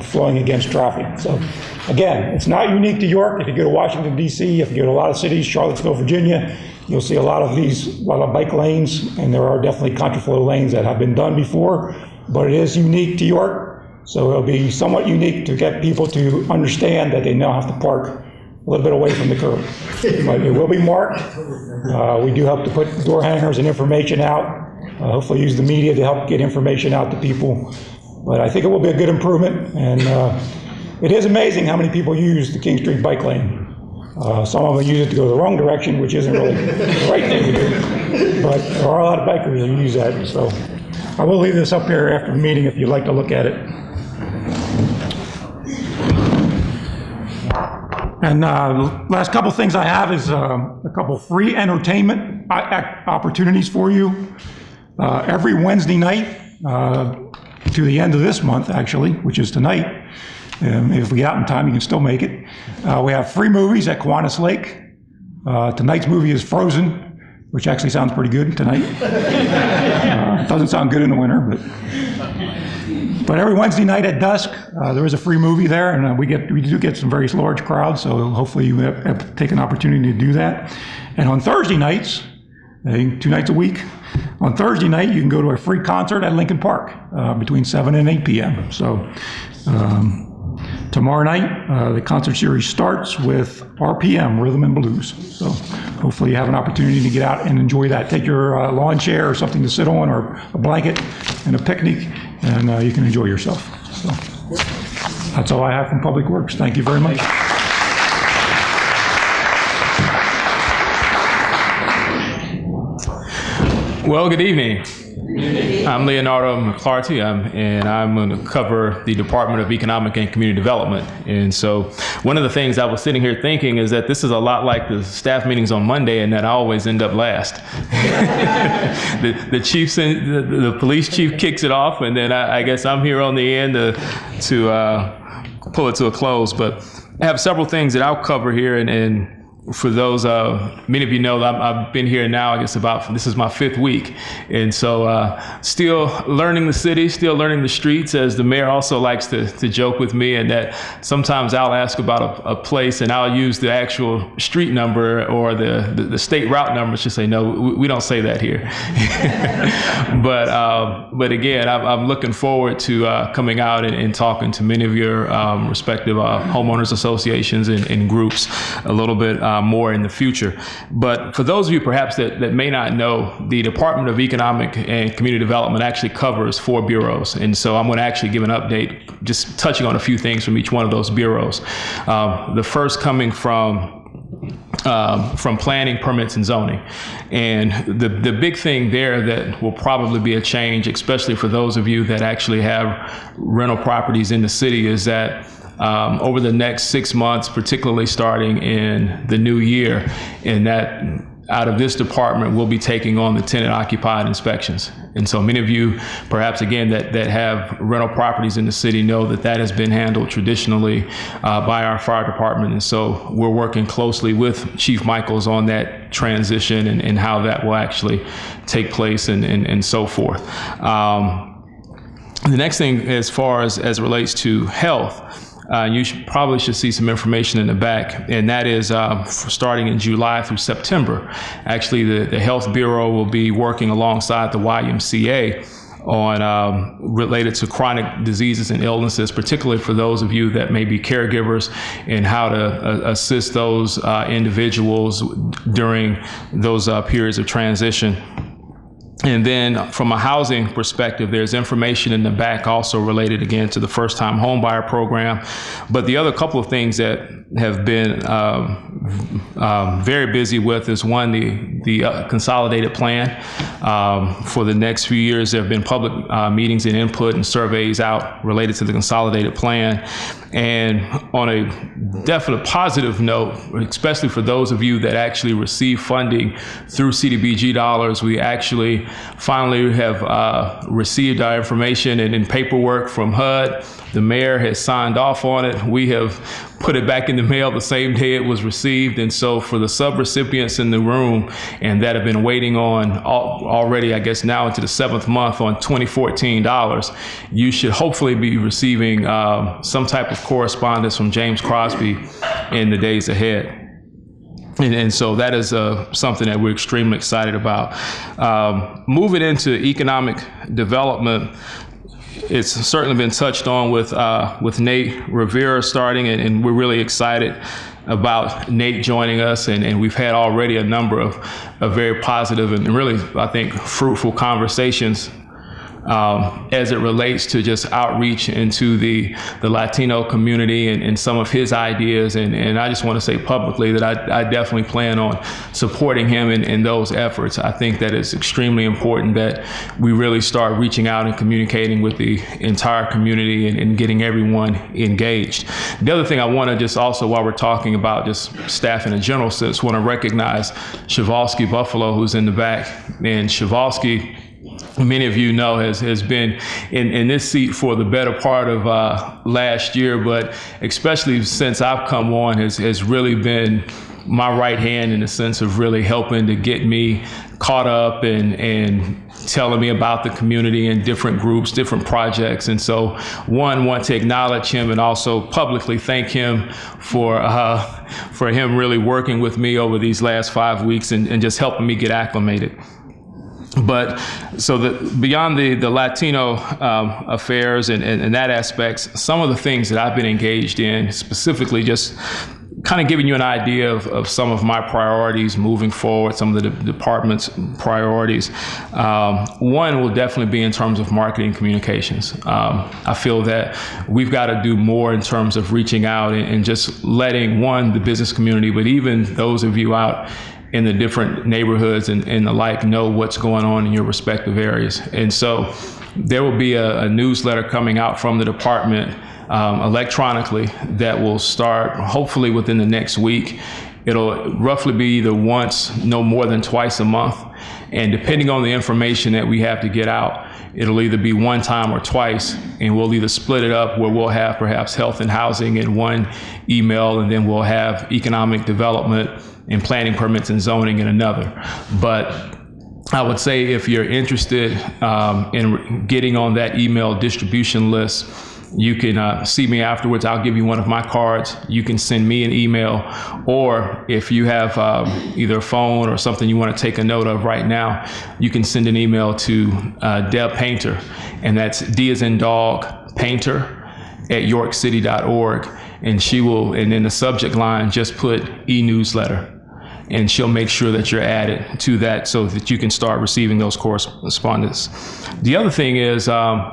flowing against traffic. So again, it's not unique to York. If you go to Washington, D.C., if you go to a lot of cities, Charlottesville, Virginia, you'll see a lot of bike lanes, and there are definitely contraflow lanes that have been done before, but it is unique to York. So it'll be somewhat unique to get people to understand that they now have to park a little bit away from the curb. But it will be marked. We do help to put door hangers and information out. Hopefully use the media to help get information out to people. But I think it will be a good improvement. And it is amazing how many people use the King Street bike lane. Some of them use it to go the wrong direction, which isn't really the right thing to do. But there are a lot of bikers who use that. So I will leave this up here after the meeting if you'd like to look at it. And last couple things I have is a couple free entertainment opportunities for you. Every Wednesday night to the end of this month, actually, which is tonight. If we get out in time, you can still make it. We have free movies at Kiwanis Lake. Tonight's movie is Frozen, which actually sounds pretty good tonight. It doesn't sound good in the winter, but every Wednesday night at dusk, there is a free movie there, and we do get some very large crowds, so hopefully you have take an opportunity to do that. And on Thursday nights, 2 nights a week, on Thursday night you can go to a free concert at Lincoln Park between 7 and 8 p.m. So tomorrow night, the concert series starts with RPM, Rhythm and Blues. So hopefully you have an opportunity to get out and enjoy that. Take your lawn chair or something to sit on, or a blanket and a picnic, and you can enjoy yourself. So that's all I have from Public Works. Thank you very much. Well, good evening. I'm Leonardo McClarty, and I'm going to cover the Department of Economic and Community Development. And so one of the things I was sitting here thinking is that this is a lot like the staff meetings on Monday, and that I always end up last. The police chief kicks it off, and then I guess I'm here on the end to pull it to a close. But I have several things that I'll cover here, and for those, many of you know that I've been here now, I guess this is my 5th week. And so still learning the city, still learning the streets, as the mayor also likes to joke with me, and that sometimes I'll ask about a place and I'll use the actual street number or the state route number. She'll say, no, we don't say that here. But again, I'm looking forward to coming out and talking to many of your respective homeowners associations and groups a little bit more in the future. But for those of you perhaps that may not know, the Department of Economic and Community Development actually covers 4 bureaus. And so I'm going to actually give an update, just touching on a few things from each one of those bureaus. The first coming from planning, permits, and zoning. And the big thing there that will probably be a change, especially for those of you that actually have rental properties in the city, is that over the next 6 months, particularly starting in the new year, and that out of this department, we'll be taking on the tenant occupied inspections. And so many of you, perhaps again, that have rental properties in the city know that has been handled traditionally by our fire department. And so we're working closely with Chief Michaels on that transition and how that will actually take place and so forth. The next thing, as far as it relates to health, you probably should see some information in the back, and that is starting in July through September. Actually, the Health Bureau will be working alongside the YMCA on related to chronic diseases and illnesses, particularly for those of you that may be caregivers, and how to assist those individuals during those periods of transition. And then from a housing perspective, there's information in the back also related again to the first-time home buyer program. But the other couple of things that have been very busy with is one, the consolidated plan. For the next few years, there have been public meetings and input and surveys out related to the consolidated plan. And on a definite positive note, especially for those of you that actually receive funding through CDBG dollars, we actually finally have received our information and in paperwork from HUD. The mayor has signed off on it. We have put it back in the mail the same day it was received. And so for the sub-recipients in the room and that have been waiting on already, I guess now into the 7th month on $2014, you should hopefully be receiving some type of correspondence from James Crosby in the days ahead. And so that is something that we're extremely excited about. Moving into economic development, it's certainly been touched on with Nate Rivera starting, and we're really excited about Nate joining us, and we've had already a number of very positive and really, I think, fruitful conversations as it relates to just outreach into the Latino community and some of his ideas. And I just want to say publicly that I definitely plan on supporting him in those efforts. I think that it's extremely important that we really start reaching out and communicating with the entire community and getting everyone engaged. The other thing I want to just also, while we're talking about just staff in a general sense, want to recognize Shavalsky Buffalo, who's in the back. And Shavalsky, many of you know, has been in this seat for the better part of last year, but especially since I've come on, has really been my right hand in the sense of really helping to get me caught up and telling me about the community and different groups, different projects. And so want to acknowledge him and also publicly thank him for him really working with me over these last 5 weeks and just helping me get acclimated. But so beyond the Latino affairs and that aspects, some of the things that I've been engaged in, specifically just kind of giving you an idea of some of my priorities moving forward, some of the department's priorities. One will definitely be in terms of marketing communications. I feel that we've got to do more in terms of reaching out and just letting, one, the business community, but even those of you out in the different neighborhoods and the like know what's going on in your respective areas. And so there will be a newsletter coming out from the department electronically that will start hopefully within the next week. It'll roughly be either once, no more than twice a month. And depending on the information that we have to get out, it'll either be one time or twice, and we'll either split it up where we'll have perhaps health and housing in one email, and then we'll have economic development and planning permits and zoning in another. But I would say if you're interested in getting on that email distribution list, you can see me afterwards. I'll give you one of my cards. You can send me an email, or if you have either a phone or something you want to take a note of right now, you can send an email to Deb Painter, and that's D as in dog, Painter @yorkcity.org, and she will, and in the subject line, just put e-newsletter. And she'll make sure that you're added to that so that you can start receiving those correspondence. The other thing is,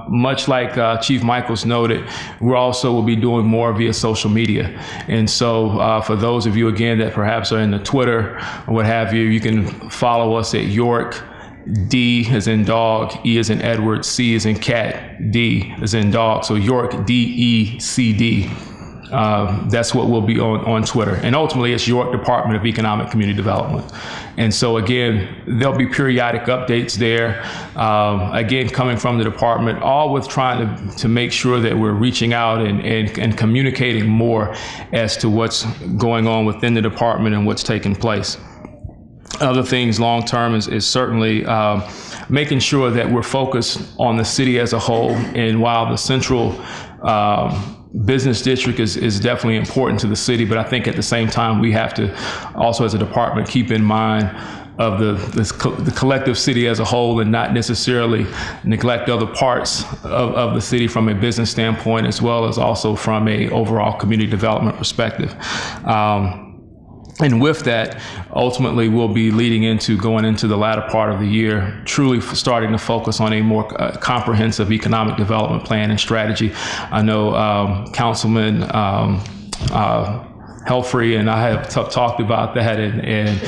much like Chief Michaels noted, we also will be doing more via social media. And so for those of you, again, that perhaps are in the Twitter or what have you, you can follow us at York, D as in dog, E as in Edward, C as in cat, D as in dog. So York, DECD. That's what will be on Twitter. And ultimately, it's York Department of Economic Community Development. And so again, there'll be periodic updates there, again, coming from the department, all with trying to make sure that we're reaching out and communicating more as to what's going on within the department and what's taking place. Other things long term is certainly making sure that we're focused on the city as a whole. And while the central business district is definitely important to the city, but I think at the same time we have to also as a department keep in mind of the collective city as a whole and not necessarily neglect other parts of the city from a business standpoint as well as also from a overall community development perspective. And with that, ultimately, we'll be going into the latter part of the year, truly starting to focus on a more comprehensive economic development plan and strategy. I know Councilman Helfrey and I have talked about that, and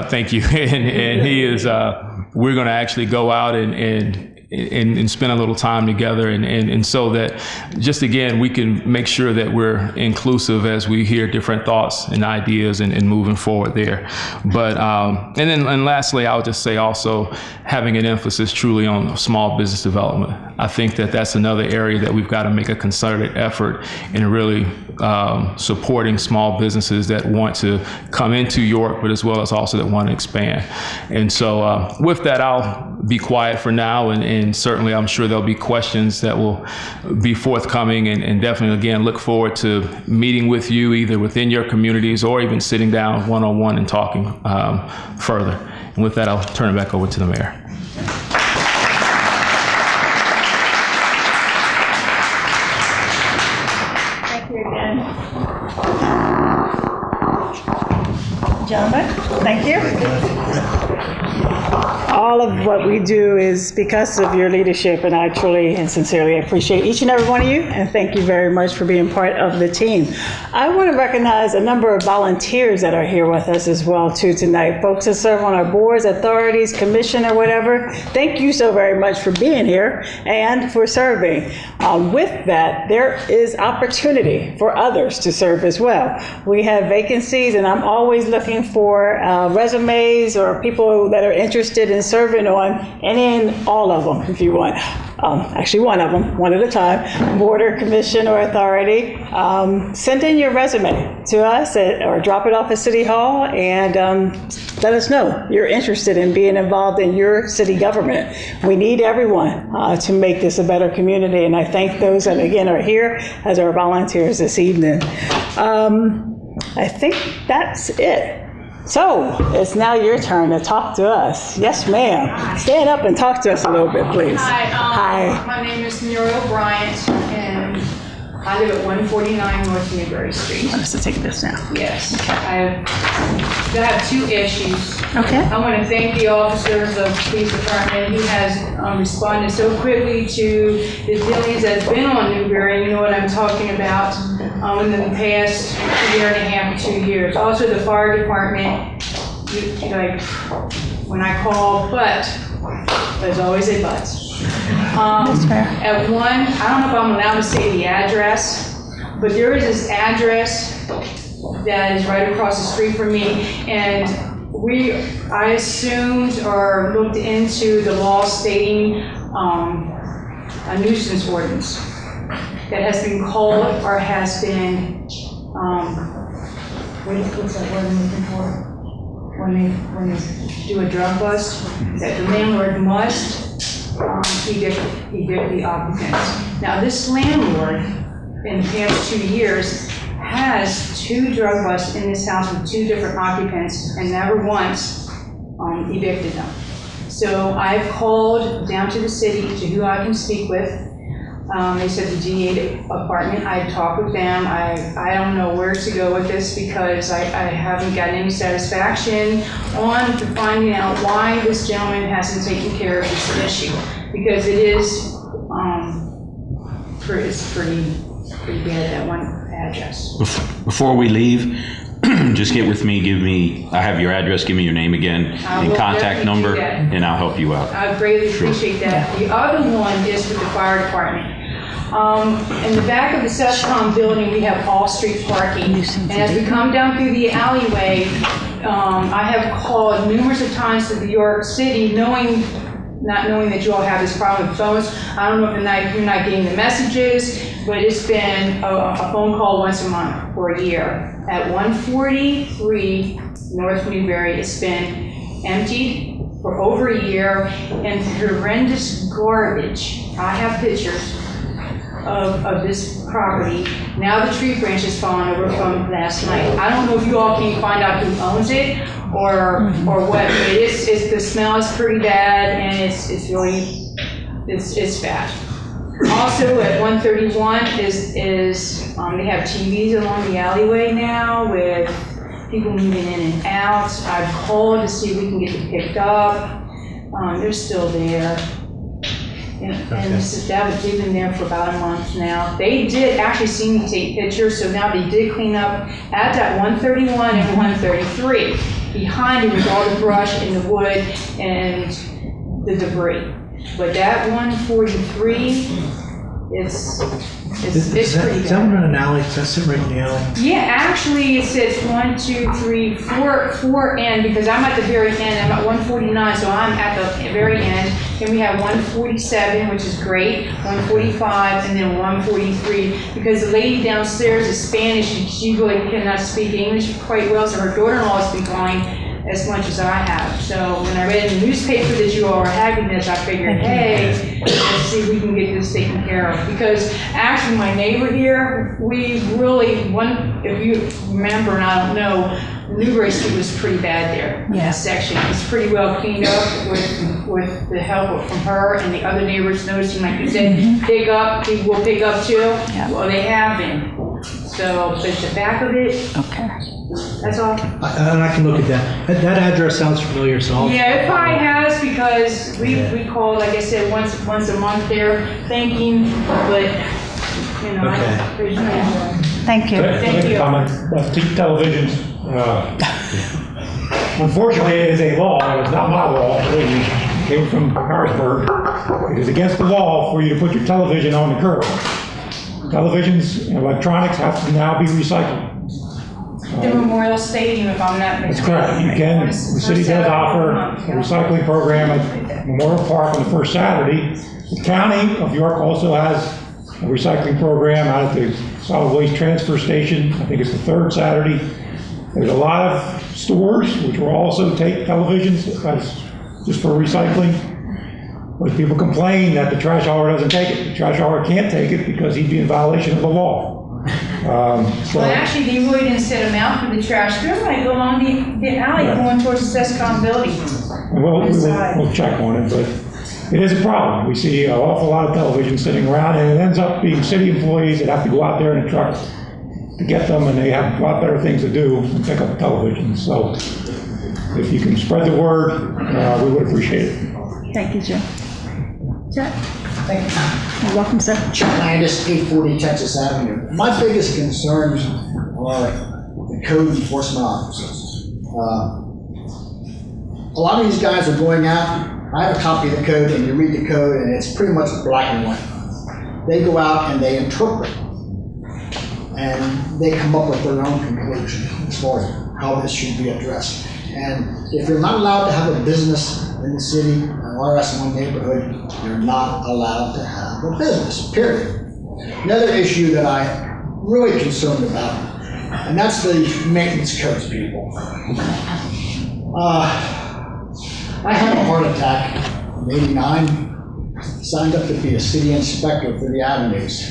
thank you. and he is, we're going to actually go out and spend a little time together, and so that just again we can make sure that we're inclusive as we hear different thoughts and ideas and moving forward there. But and lastly, I would just say also having an emphasis truly on small business development. I think that that's another area that we've got to make a concerted effort in really supporting small businesses that want to come into York, but as well as also that want to expand. And so with that, I'll be quiet for now, and certainly I'm sure there'll be questions that will be forthcoming, and definitely again look forward to meeting with you either within your communities or even sitting down one-on-one and talking further. And with that, I'll turn it back over to the mayor. Thank you again. Gentlemen, thank you. All of what we do is because of your leadership, and I truly and sincerely appreciate each and every one of you, and thank you very much for being part of the team. I want to recognize a number of volunteers that are here with us as well too tonight. Folks that serve on our boards, authorities, commission, or whatever. Thank you so very much for being here and for serving. With that, there is opportunity for others to serve as well. We have vacancies, and I'm always looking for resumes or people that are interested in serving on any and all of them, if you want. Actually, one of them, one at a time, board or commission or authority. Send in your resume to us or drop it off at City Hall, and let us know you're interested in being involved in your city government. We need everyone to make this a better community, and I thank those that, again, are here as our volunteers this evening. I think that's it. So it's now your turn to talk to us. Yes, ma'am. Stand up and talk to us a little bit, please. Hi. My name is Muriel Bryant, and I live at 149 North Newberry Street. I want us to take this now. Yes. I have two issues. Okay. I want to thank the officers of the police department who has responded so quickly to the dealings that's been on Newberry. You know what I'm talking about in the past year and a half, 2 years. Also, the fire department like, when I call, but, there's always a but. At one, I don't know if I'm allowed to say the address, but there is this address that is right across the street from me, and I assumed or looked into the law stating a nuisance ordinance that has been called or has been, what's that word I'm looking for? When they do a drug bust, that the landlord must evict the occupants. Now, this landlord, in the past 2 years, has 2 drug busts in this house with 2 different occupants and never once evicted them. So I've called down to the city to who I can speak with. They said the G8 apartment. I talked with them. I don't know where to go with this because I haven't gotten any satisfaction on finding out why this gentleman hasn't taken care of this issue, because it is it's pretty bad, that one address. Before we leave, just get with me, I have your address, give me your name again, and contact number, and I'll help you out. I greatly appreciate that. The other one is with the fire department. In the back of the SESCOM building, we have all-street parking. And as we come down through the alleyway, I have called numerous of times to New York City, not knowing that you all have this problem with phones. I don't know if you're not getting the messages, but it's been a phone call once a month for a year. At 143 North Newberry, it's been emptied for over a year, and horrendous garbage. I have pictures of this property. Now the tree branch has fallen over from last night. I don't know if you all can find out who owns it or what. The smell is pretty bad, and it's really bad. Also at 131 is they have TVs along the alleyway now with people moving in and out. I've called to see if we can get them picked up. They're still there. And they've been there for about a month now. They did actually see me take pictures, so now they did clean up at that 131 and 133. Behind it was all the brush and the wood and the debris. But that 143, it's pretty bad. Is that one in an alley? Does that sit right in the alley? Yeah, actually it says 1, 2, 3, 4 end, because I'm at the very end. I'm at 149, so I'm at the very end. Then we have 147, which is great, 145, and then 143, because the lady downstairs is Spanish and she really cannot speak English quite well, so her daughter-in-law has been calling as much as I have. So when I read in the newspaper that you all were having this, I figured, hey, let's see if we can get this taken care of. Because actually my neighbor here, we really, if you remember, and I don't know, Newberry Street was pretty bad there. Yeah. That section. It's pretty well cleaned up with the help from her and the other neighbors noticing, like you said, we'll pick up too. Yeah. Well, they have been. So, but the back of it, okay. That's all. And I can look at that. That address sounds familiar, so I'll... Yeah, it probably has, because we call, like I said, once a month there, thanking, but, you know, okay. Thank you. Thank you. Comment about televisions. Unfortunately, it is a law. It's not my law. It came from Harrisburg. It is against the law for you to put your television on the curb. Televisions and electronics have to now be recycled. The Memorial Stadium, if I'm not That's mistaken. correct. You can. The city does offer a recycling program at Memorial Park on the first Saturday. The county of York also has a recycling program out at the solid waste transfer station. I think it's the third Saturday. There's a lot of stores which will also take televisions just for recycling. But people complain that the trash hauler doesn't take it. The trash hauler can't take it because he'd be in violation of the law. Well, actually, they really didn't set them out for the trash. They're going to go along the alley going towards the SESCOM building. We'll check on it, but it is a problem. We see an awful lot of television sitting around, and it ends up being city employees that have to go out there in a truck to get them, and they have a lot better things to do than pick up television. So if you can spread the word, we would appreciate it. Thank you, Joe. Jack? Thank you. You're welcome, sir. Chuck Landis, 840 Texas Avenue. My biggest concerns are the code enforcement officers. a lot of these guys are going out, I have a copy of the code, and you read the code, and it's pretty much black and white. They go out and they interpret, and they come up with their own conclusion as far as how this should be addressed. And if you're not allowed to have a business in the city, an RS1 neighborhood, you're not allowed to have a business, period. Another issue that I'm really concerned about, and that's the maintenance codes people. I had a heart attack in '89, signed up to be a city inspector for the avenues.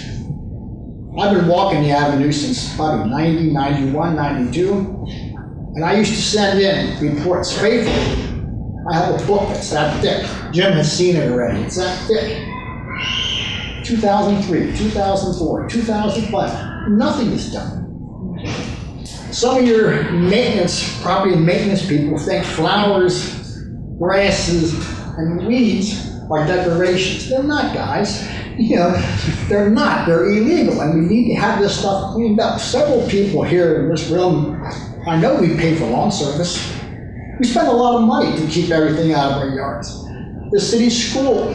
I've been walking the avenue since probably 90, 91, 92, and I used to send in reports faithfully. I have a book that's that thick. Jim has seen it already. It's that thick. 2003, 2004, 2005, nothing is done. Some of your maintenance, property maintenance people think flowers, grasses, and weeds are decorations. They're not, guys. You know, they're not. They're illegal, and we need to have this stuff cleaned up. Several people here in this room, I know we pay for lawn service. We spend a lot of money to keep everything out of our yards. The city school,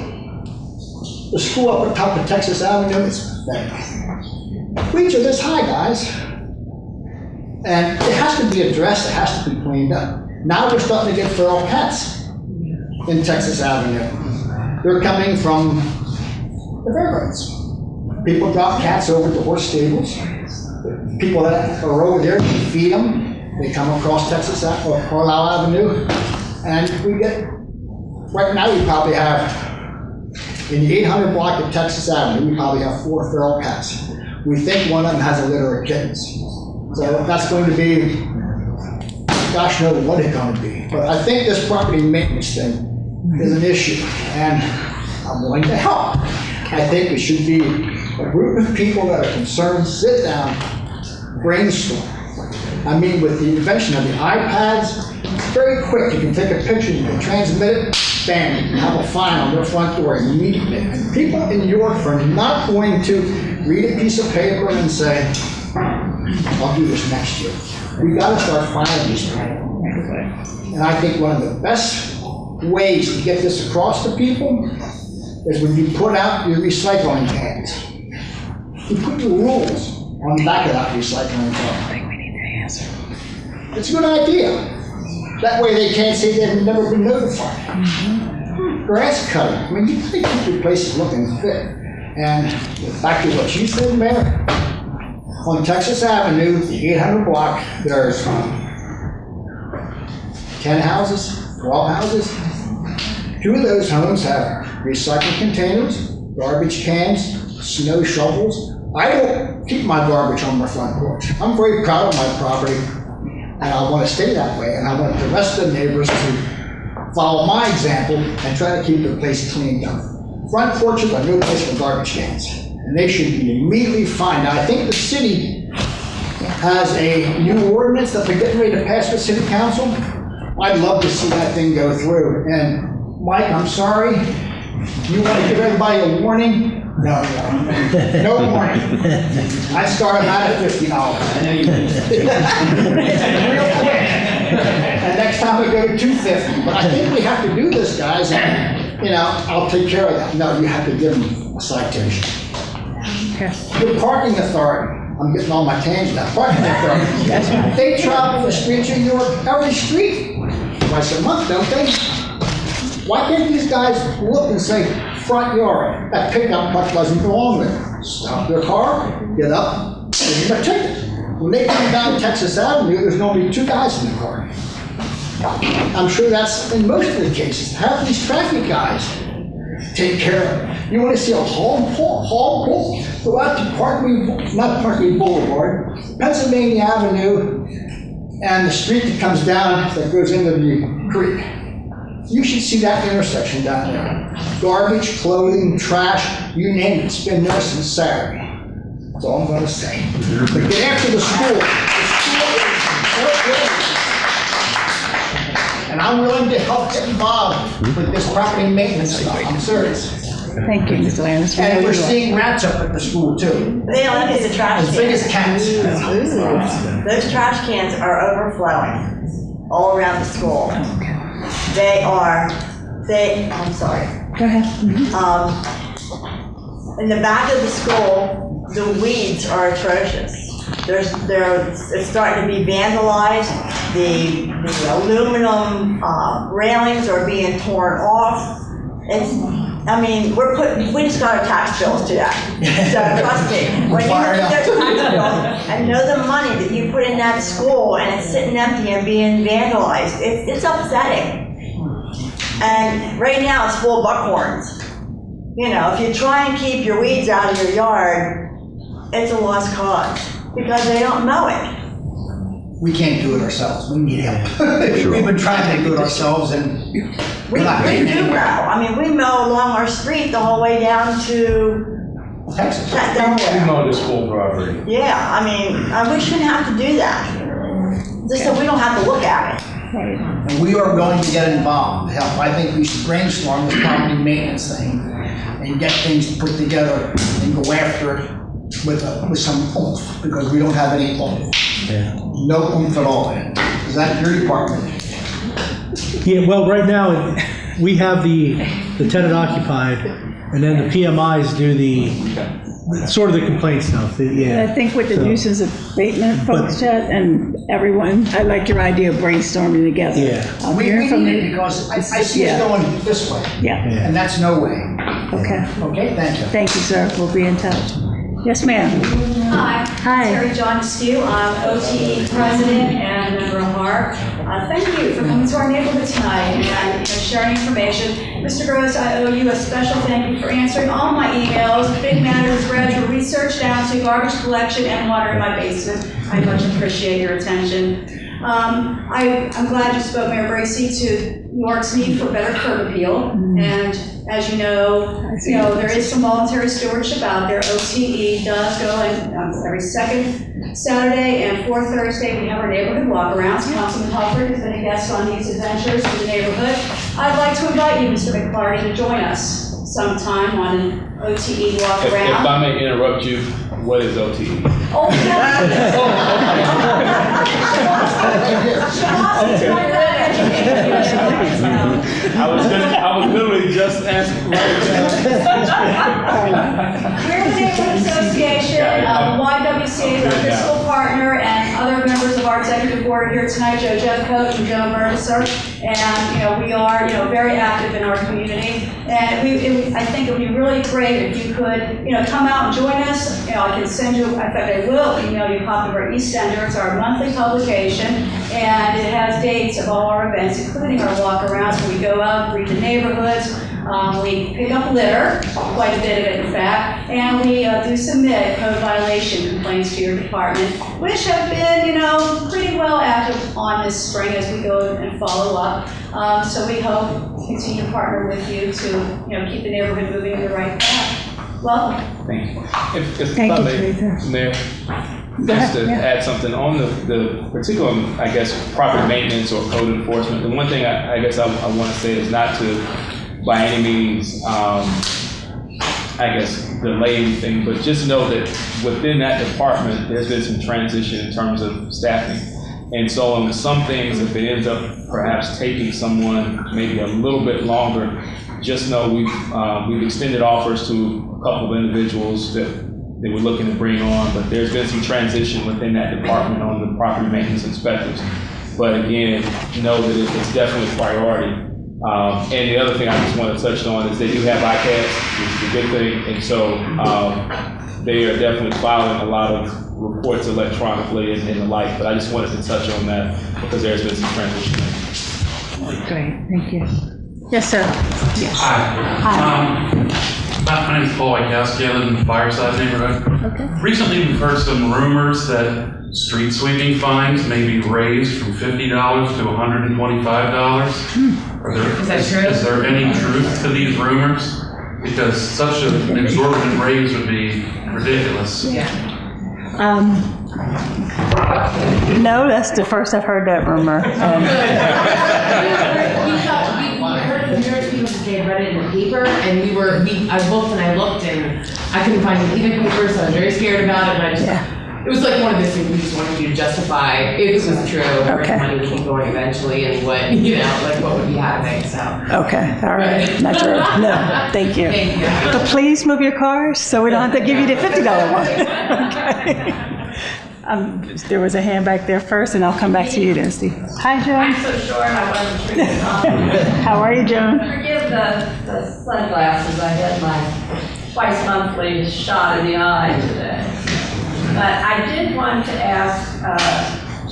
the school up at top of Texas Avenue is pathetic. Weeds are this high, guys. And it has to be addressed, it has to be cleaned up. Now we're starting to get feral cats in Texas Avenue. They're coming from the fairgrounds. People drop cats over to horse stables. People that are over there, we feed them. They come across Texas or Carlisle Avenue, and we get, right now we probably have, in the 800 block of Texas Avenue, we probably have 4 feral cats. We think one of them has a litter of kittens. So that's going to be, gosh knows what it's going to be. But I think this property maintenance thing is an issue, and I'm willing to help. I think it should be a group of people that are concerned, sit down, brainstorm. I mean, with the invention of the iPads, it's very quick. You can take a picture, you can transmit it, bam, you can have a file on your front door immediately. And people in York are not going to read a piece of paper and say, I'll do this next year. We got to start filing these people. And I think one of the best ways to get this across to people is when you put out your recycling cans. You put the rules on the back of that recycling can. It's a good idea. That way they can't say they've never been notified. Grass cutting. I mean, you have to keep your places looking fit. And back to what you said, Mayor, on Texas Avenue, the 800 block, there's 10 houses, 12 houses. 2 of those homes have recycling containers, garbage cans, snow shovels. I don't keep my garbage on my front porch. I'm very proud of my property, and I want to stay that way, and I want the rest of the neighbors to follow my example and try to keep the place cleaned up. Front porches are no place for garbage cans, and they should be immediately fined. Now, I think the city has a new ordinance that they're getting ready to pass with city council. I'd love to see that thing go through. And Mike, I'm sorry, you want to give everybody a warning? No warning. I started out at $50. I know you did. Real quick. And next time we go to $250. But I think we have to do this, guys, and, I'll take care of that. No, you have to give them a citation. Okay. The parking authority, I'm getting all my tangents now. Parking authority. They travel the streets of York, every street, twice a month, don't they? Why can't these guys look and say, front yard, that pickup truck doesn't belong there? Stop their car, get up, give them a ticket. When they come down Texas Avenue, there's going to be 2 guys in the car. I'm sure that's in most of the cases. Have these traffic guys take care of it. You want to see a haul pull? Go out to Parkway Boulevard, Pennsylvania Avenue, and the street that comes down that goes into the creek. You should see that intersection down there. Garbage, clothing, trash, you name it. It's been there since Saturday. That's all I'm going to say. But get after the school. And I'm willing to help get involved with this property maintenance stuff. I'm serious. Thank you, Mr. Landis. And we're seeing rats up at the school too. They don't look at the trash As big as cans. cats. Those trash cans are overflowing all around the school. I'm sorry. Go ahead. In the back of the school, the weeds are atrocious. It's starting to be vandalized. The aluminum railings are being torn off. We just got our tax bills to that. So trust me, when you look at those tax bills and know the money that you put in that school and it's sitting empty and being vandalized, it's upsetting. And right now it's full of buckhorns. You know, if you try and keep your weeds out of your yard, it's a lost cause because they don't mow it. We can't do it ourselves. We need help. We've been trying to do it ourselves and We do mow. We mow along our street the whole way down to Texas. Delaware. mow the school property. Yeah, we shouldn't have to do that. Just so we don't have to look at it. And we are going to get involved to help. I think we should brainstorm this property maintenance thing and get things put together and go after it with some oomph, because we don't have any oomph. Yeah. No oomph at all. Is that your department? Yeah, well, right now, we have the tenant occupied, and then the PMIs do the sort of the complaint stuff. I think with the nuisance abatement folks, Chad, and everyone, I like your idea of brainstorming together. Yeah. I'm We hearing from need it you. because I see us going this way. Yeah. And that's no way. Okay. Okay, thank you. Thank you, sir. We'll be in touch. Yes, ma'am. Hi. Hi. Terry John Askew. I'm OTE president and member of HARP. Thank you for coming to our neighborhood tonight and sharing information. Mr. Gross, I owe you a special thank you for answering all my emails. Big matters read from research down to garbage collection and water in my basement. I much appreciate your attention. I'm glad you spoke, Mayor Bracy, to Newark's need for better curb appeal. And as you know, there is some voluntary stewardship out there. OTE does go in every second Saturday and fourth Thursday. We have our neighborhood walkarounds. Councilman Hufford has been a guest on these adventures in the neighborhood. I'd like to invite you, Mr. McClarty, to join us sometime on an OTE walkaround. If I may interrupt you, what is OTE? Oh, I was literally just asking. We're the Neighborhood Association, YWCA is our fiscal partner, and other members of our executive board here tonight, Joe Jeffcoat and Joe Mercer. And we are very active in our community. And I think it would be really great if you could come out and join us. I can send you, in fact I will email you a copy of our EastEnder. It's our monthly publication, and it has dates of all our events, including our walkarounds where we go out, read the neighborhoods. We pick up litter, quite a bit of it in fact, and we do submit code violation complaints to your department, which have been, pretty well active on this spring as we go and follow up. So we hope to continue to partner with you to, keep the neighborhood moving in the right path. Welcome. Thank you. Thank you, Teresa. Mayor, just to add something on the particular, I guess, property maintenance or code enforcement. The one thing I guess I want to say is not to, by any means, I guess, delay anything, but just know that within that department, there's been some transition in terms of staffing. And so on some things, if it ends up perhaps taking someone maybe a little bit longer, just know we've extended offers to a couple of individuals that they were looking to bring on, but there's been some transition within that department on the property maintenance inspectors. But again, know that it's definitely a priority. And the other thing I just want to touch on is they do have ICADs, which is a good thing, and so they are definitely filing a lot of reports electronically and the like, but I just wanted to touch on that because there's been some transition. Great, thank you. Yes, sir. Yes. Hi. My name is Paul Wachowski. I live in the Fireside neighborhood. Okay. Recently, we've heard some rumors that street sweeping fines may be raised from $50 to $125. Is that true? Is there any truth to these rumors? Because such an exorbitant raise would be ridiculous. Yeah. No, that's the first I've heard that rumor. We heard from numerous people that they had read it in the paper, and I looked and I couldn't find it in either paper, so I was very scared about it, and I just It was like one of those things we just wanted you to justify if this was true, where the money would be going eventually and what, you know, like what would be happening, so. Okay, all right. Not sure. No, thank you. Thank you. But please move your cars so we don't have to give you the $50 one. Okay. There was a hand back there first, and I'll come back to you then, Steve. Hi, Joan. I'm so short, I wasn't sure. How are you, Joan? Forgive the sunglasses, I had my twice monthly shot in the eye today. But I did want to ask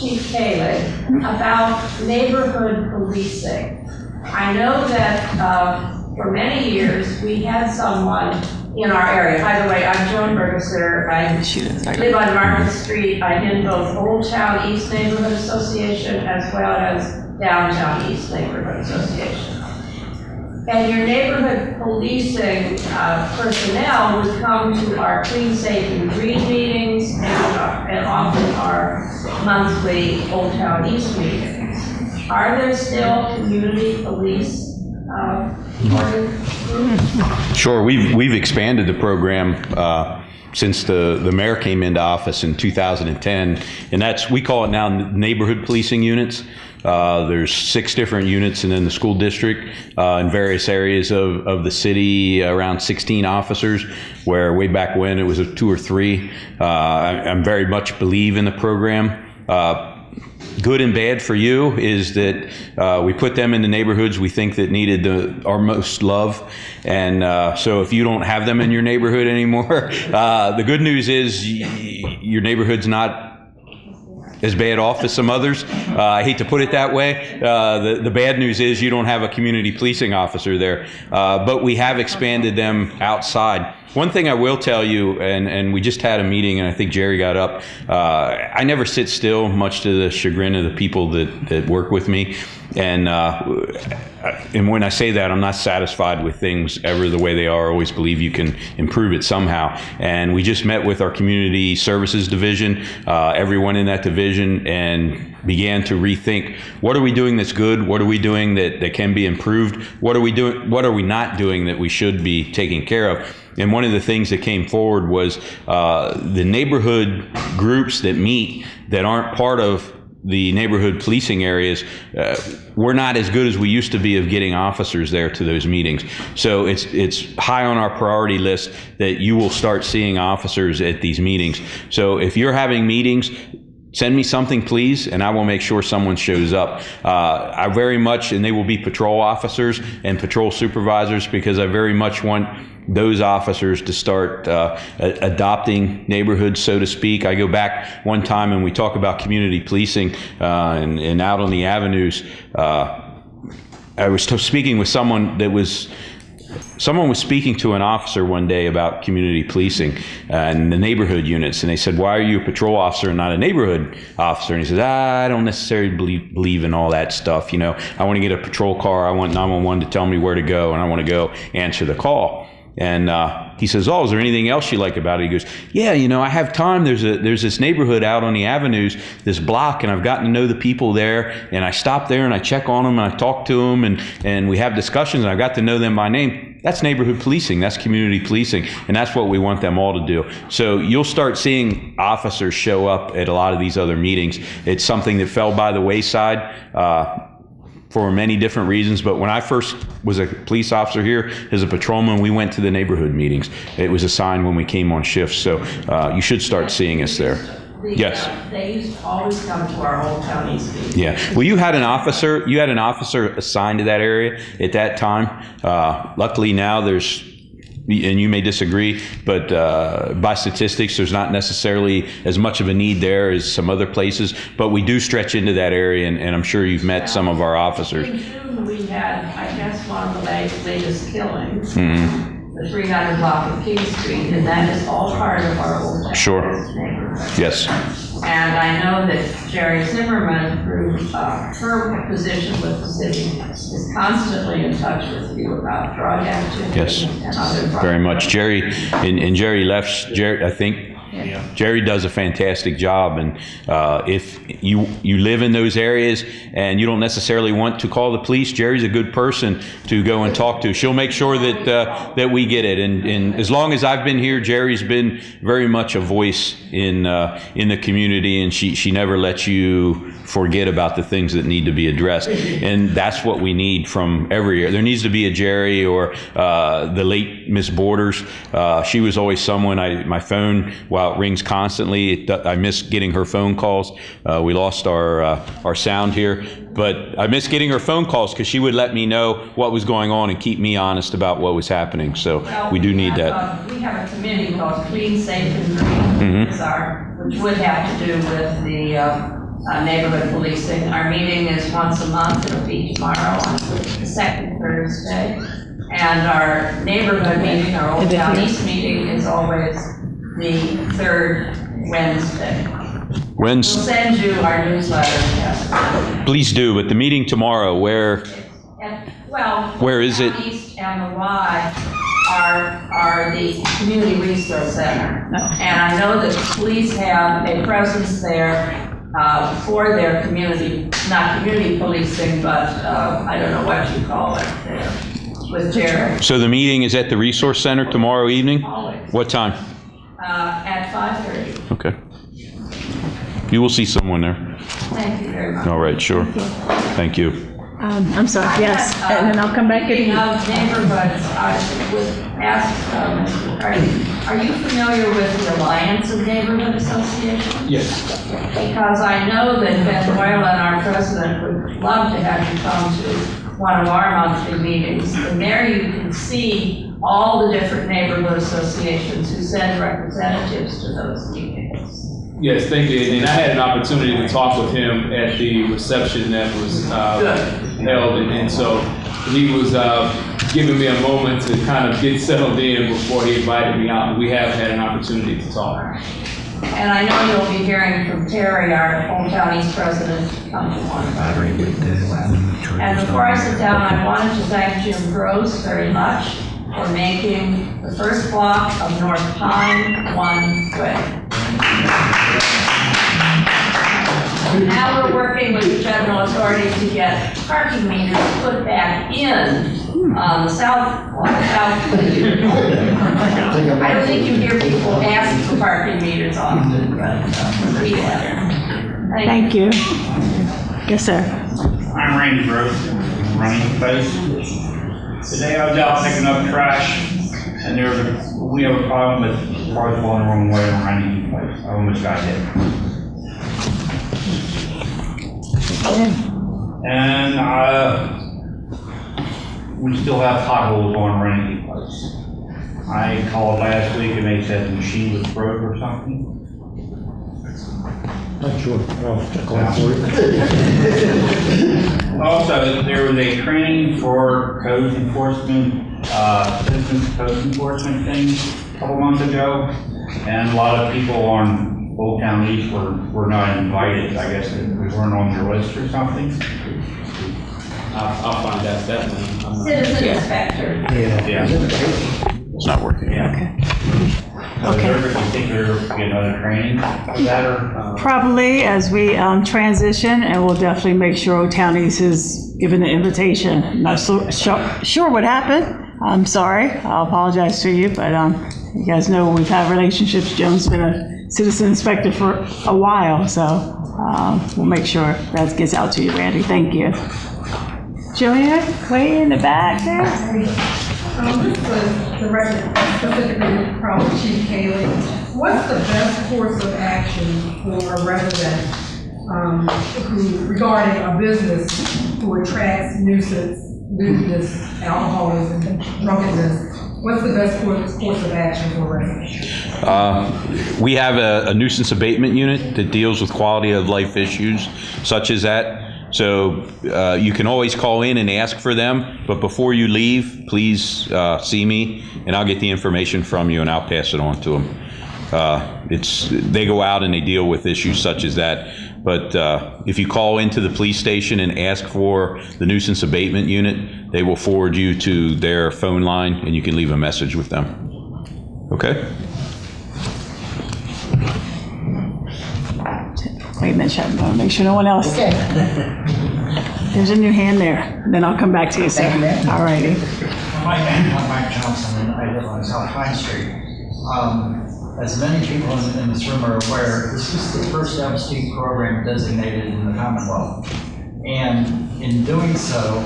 Chief Kalin about neighborhood policing. I know that for many years, we had someone in our area. By the way, I'm Joan Bergeser. I live on Market Street. I'm in both Old Town East Neighborhood Association as well as Downtown East Neighborhood Association. And your neighborhood policing personnel would come to our Clean, Safe, and Green meetings and often our monthly Old Town East meetings. Are there still community police? Sure, we've expanded the program since the mayor came into office in 2010, and we call it now neighborhood policing units. There's 6 different units, and then the school district in various areas of the city, around 16 officers, where way back when it was 2 or 3. I'm very much believe in the program. Good and bad for you is that we put them in the neighborhoods we think that needed our most love, and so if you don't have them in your neighborhood anymore, the good news is your neighborhood's not as bad off as some others. I hate to put it that way. The bad news is you don't have a community policing officer there, but we have expanded them outside. One thing I will tell you, and we just had a meeting, and I think Jerry got up, I never sit still, much to the chagrin of the people that work with me. And when I say that, I'm not satisfied with things ever the way they are. I always believe you can improve it somehow. And we just met with our community services division, everyone in that division, and began to rethink, what are we doing that's good? What are we doing that can be improved? What are we not doing that we should be taking care of? And one of the things that came forward was the neighborhood groups that meet that aren't part of the neighborhood policing areas, we're not as good as we used to be of getting officers there to those meetings. So it's high on our priority list that you will start seeing officers at these meetings. So if you're having meetings, send me something, please, and I will make sure someone shows up. I very much, and they will be patrol officers and patrol supervisors, because I very much want those officers to start adopting neighborhoods, so to speak. I go back one time and we talk about community policing and out on the avenues. I was speaking with someone someone was speaking to an officer one day about community policing and the neighborhood units, and they said, why are you a patrol officer and not a neighborhood officer? And he says, I don't necessarily believe in all that stuff. You know, I want to get a patrol car, I want 911 to tell me where to go, and I want to go answer the call. And he says, oh, is there anything else you like about it? He goes, yeah, you know, I have time. There's this neighborhood out on the avenues, this block, and I've gotten to know the people there, and I stop there and I check on them and I talk to them, and we have discussions, and I've got to know them by name. That's neighborhood policing. That's community policing, and that's what we want them all to do. So you'll start seeing officers show up at a lot of these other meetings. It's something that fell by the wayside for many different reasons, but when I first was a police officer here as a patrolman, we went to the neighborhood meetings. It was a sign when we came on shift, so you should start seeing us there. Yes. They used to always come to our Old Town East meetings. Yeah. Well, you had an officer assigned to that area at that time. Luckily now there's, and you may disagree, but by statistics, there's not necessarily as much of a need there as some other places, but we do stretch into that area, and I'm sure you've met some of our officers. In June, we had, I guess, one of the latest killings, the 300 block of King Street, and that is all part of our Old Town neighborhood. Yes. And I know that Jerry Zimmerman, through her position with the city, is constantly in touch with you about drug activity and other problems. Very much. Jerry, and Jerry left, I think Jerry does a fantastic job, and if you live in those areas and you don't necessarily want to call the police, Jerry's a good person to go and talk to. She'll make sure that we get it. And as long as I've been here, Jerry's been very much a voice in the community, and she never lets you forget about the things that need to be addressed. And that's what we need from every area. There needs to be a Jerry or the late Miss Borders. She was always someone, my phone, while it rings constantly, I miss getting her phone calls. We lost our sound here, but I miss getting her phone calls because she would let me know what was going on and keep me honest about what was happening. So we do need that. We have a committee called Clean, Safe, and Green, which would have to do with the neighborhood policing. Our meeting is once a month. It'll be tomorrow on the second Thursday. And our neighborhood meeting, our Old Town East meeting, is always the third Wednesday. We'll send you our newsletter. Yes. Please do, but the meeting tomorrow, where is it? East and the Y are the Community Resource Center. And I know that the police have a presence there for their community, not community policing, but I don't know what you call it there, with Jerry. So the meeting is at the Resource Center tomorrow evening? Always. What time? At 5:30. Okay. You will see someone there. Thank you very much. All right, sure. Thank you. I'm sorry, yes, and then I'll come back at you. Of neighborhoods, I would ask, Mr. McCarty, are you familiar with the Alliance of Neighborhood Associations? Yes. Because I know that Ben Whalen, our president, would love to have you come to one of our monthly meetings. And there you can see all the different neighborhood associations who send representatives to those meetings. Yes, thank you. And I had an opportunity to talk with him at the reception that was held. And so he was giving me a moment to kind of get settled in before he invited me out. We have had an opportunity to talk. And I know you'll be hearing from Terry, our hometown East president, to come to one of our meetings as well. And before I sit down, I wanted to thank Jim Gross very much for making the first block of North Pine one way. Now we're working with the federal authorities to get parking meters put back in on the south block. I don't think you hear people ask for parking meters often, but we have. Thank you. Yes, sir. I'm Randy Gross, running the place. Today I was out picking up trash, and we have a problem with cars going the wrong way and running the place. I almost got hit. And we still have potholes on Rennie Place. I called last week and they said the machine was broke or something. Not sure. I'll check on it for you. Also, there was a training for code enforcement, citizens code enforcement thing a couple months ago, and a lot of people on Old Town East were not invited. I guess we weren't on their list or something. I'll find out that one. Citizen inspector. Yeah. It's not working. Yeah. So Okay. do you think there'll be another training for that, or? Probably as we transition, and we'll definitely make sure Old Town East is given the invitation. Not sure what happened. I'm sorry. I'll apologize to you, but you guys know we've had relationships. Joan's been a citizen inspector for a while, so we'll make sure that gets out to you, Randy. Thank you. Joanne, way in the back there. This was directed specifically from Chief Haley. What's the best course of action for a resident regarding a business who attracts nuisance, lewdness, alcoholism, drunkenness? What's the best course of action for a resident? We have a nuisance abatement unit that deals with quality of life issues such as that. So you can always call in and ask for them, but before you leave, please see me, and I'll get the information from you, and I'll pass it on to them. They go out and they deal with issues such as that. But if you call into the police station and ask for the nuisance abatement unit, they will forward you to their phone line, and you can leave a message with them. Okay? Wait a minute, Chad, I wanna make sure no one else. Okay. There's a new hand there, then I'll come back to you, sir. Thank you, ma'am. All righty. I'm Mike Johnson, and I live on South Pine Street. As many people in this room are aware, this is the first LSD program designated in the Commonwealth. And in doing so,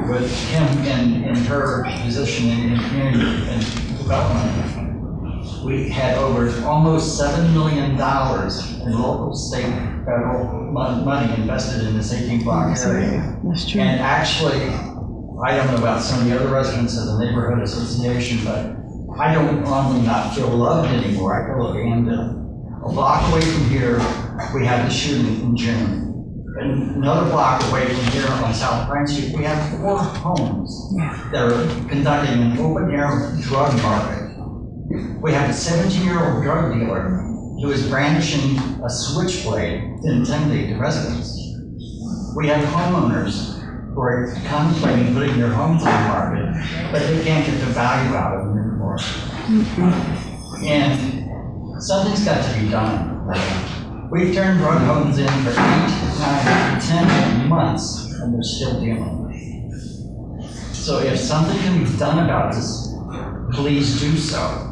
with Kim in her position in community and development, we had over almost $7 million in local, state, federal money invested in this 18-block area. That's true. And actually, I don't know about some of the other residents of the neighborhood association, but I don't normally not feel loved anymore. I feel abandoned. A block away from here, we had the shooting in June. And another block away from here on South Pine Street, we have 4 homes that are conducting an open-air drug market. We have a 17-year-old drug dealer who is brandishing a switchblade to intimidate the residents. We have homeowners who are contemplating putting their homes on the market, but they can't get the value out of them anymore. And something's got to be done. We've turned drug homes in for 8, 9, 10 months, and they're still dealing. So if something can be done about this, please do so.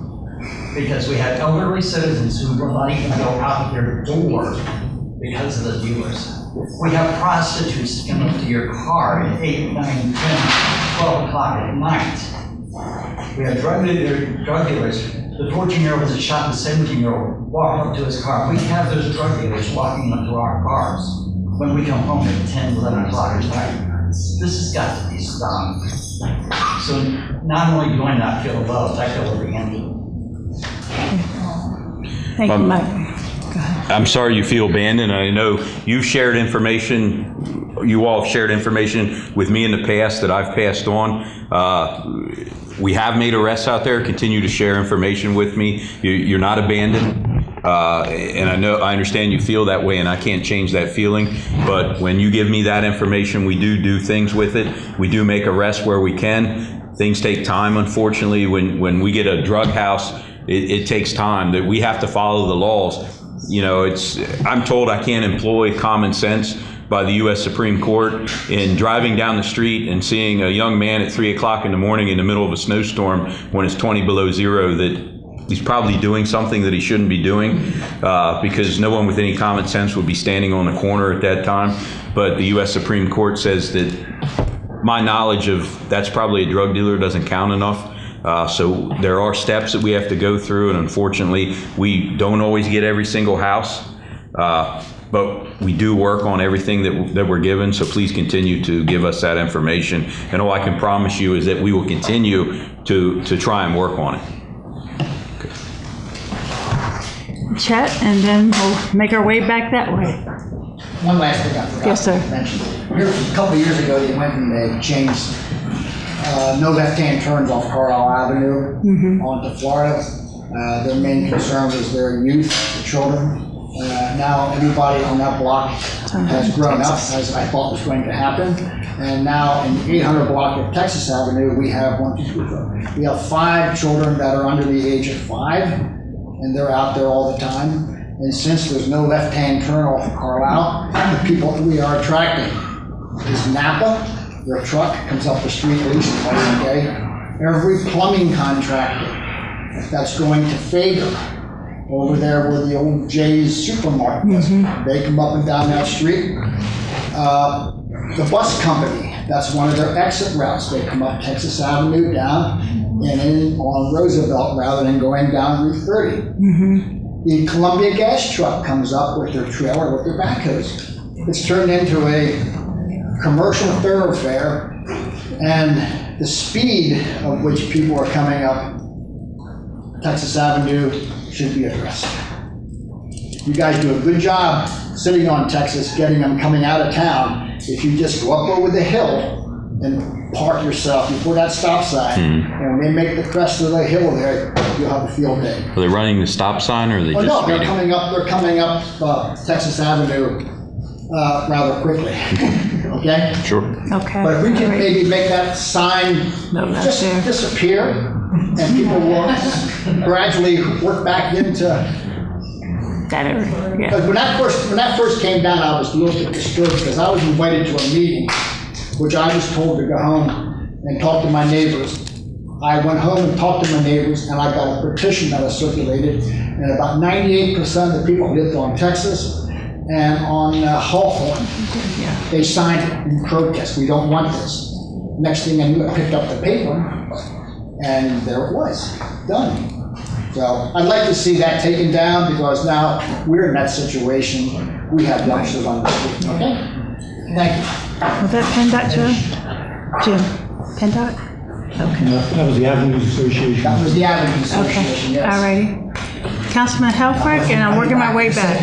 Because we have elderly citizens who will not even go out their door because of the dealers. We have prostitutes that come up to your car at 8, 9, 10, 12 o'clock at night. We have drug dealers. The 14-year-old that shot the 17-year-old walked up to his car. We have those drug dealers walking up to our cars when we come home at 10, 11 o'clock at night. This has got to be stopped. So not only do I not feel loved, I feel abandoned. Thank you, Mike. I'm sorry you feel abandoned. I know you've shared information, you all have shared information with me in the past that I've passed on. We have made arrests out there, continue to share information with me. You're not abandoned. And I understand you feel that way, and I can't change that feeling. But when you give me that information, we do things with it. We do make arrests where we can. Things take time, unfortunately. When we get a drug house, it takes time. That we have to follow the laws. You know, I'm told I can't employ common sense by the U.S. Supreme Court in driving down the street and seeing a young man at 3 o'clock in the morning in the middle of a snowstorm when it's 20 below zero, that he's probably doing something that he shouldn't be doing, because no one with any common sense would be standing on the corner at that time. But the U.S. Supreme Court says that my knowledge of that's probably a drug dealer doesn't count enough. So there are steps that we have to go through, and unfortunately, we don't always get every single house. But we do work on everything that we're given, so please continue to give us that information. And all I can promise you is that we will continue to try and work on it. Chet, and then we'll make our way back that way. One last thing I forgot Yes, sir. to mention. Here, a couple of years ago, they went and they changed no left-hand turns off Carlisle Avenue onto Florida. Their main concern was their youth, the children. Now everybody on that block has grown up, as I thought was going to happen. And now in the 800 block of Texas Avenue, we have we have 5 children that are under the age of 5, and they're out there all the time. And since there's no left-hand turn off of Carlisle, the people that we are attracting is Napa. Their truck comes up the street at least twice a day. Every plumbing contractor that's going to Fager, over there where the old Jay's supermarket is, they come up and down that street. The bus company, that's one of their exit routes. They come up Texas Avenue down and in on Roosevelt rather than going down Route 30. The Columbia gas truck comes up with their trailer with their backhoes. It's turned into a commercial thoroughfare, and the speed of which people are coming up Texas Avenue should be addressed. You guys do a good job sitting on Texas, getting them coming out of town. If you just go up over the hill and park yourself before that stop sign, and when they make the crest of the hill there, you'll have a field day. Are they running the stop sign, or are they just no, speeding? they're coming up Texas Avenue rather quickly. Okay? Sure. Okay. But if we can maybe make that sign just disappear, and people will gradually work back into that area, yeah. But when that first came down, I was a little bit disturbed because I was invited to a meeting, which I was told to go home and talk to my neighbors. I went home and talked to my neighbors, and I got a petition that I circulated, and about 98% of the people who lived on Texas and on Hawthorne, they signed it in protest. We don't want this. Next thing I knew, I picked up the paper, and there it was, done. So I'd like to see that taken down because now we're in that situation. We have dumpsters on the street, okay? Thank you. Was that PennDOT, Joe? Jim, PennDOT? Okay. That was the Avenues Association. That was the Avenues Association, Okay, yes. all righty. Councilman Helfrich, and I'm working my way back.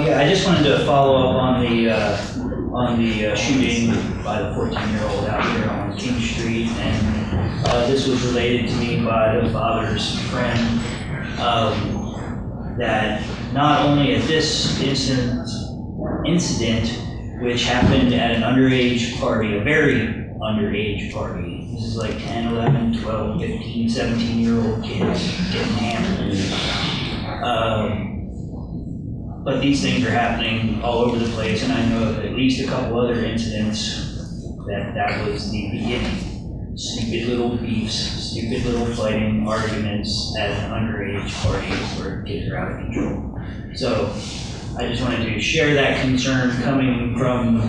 Yeah, I just wanted to follow up on the shooting by the 14-year-old out here on King Street, and this was related to me by the father's friend, that not only at this incident, which happened at an underage party, a very underage party. This is like 10, 11, 12, 15, 17-year-old kids getting hammered. But these things are happening all over the place, and I know of at least a couple other incidents that was the beginning. Stupid little beefs, stupid little fighting arguments at an underage party where kids are out of control. So I just wanted to share that concern coming from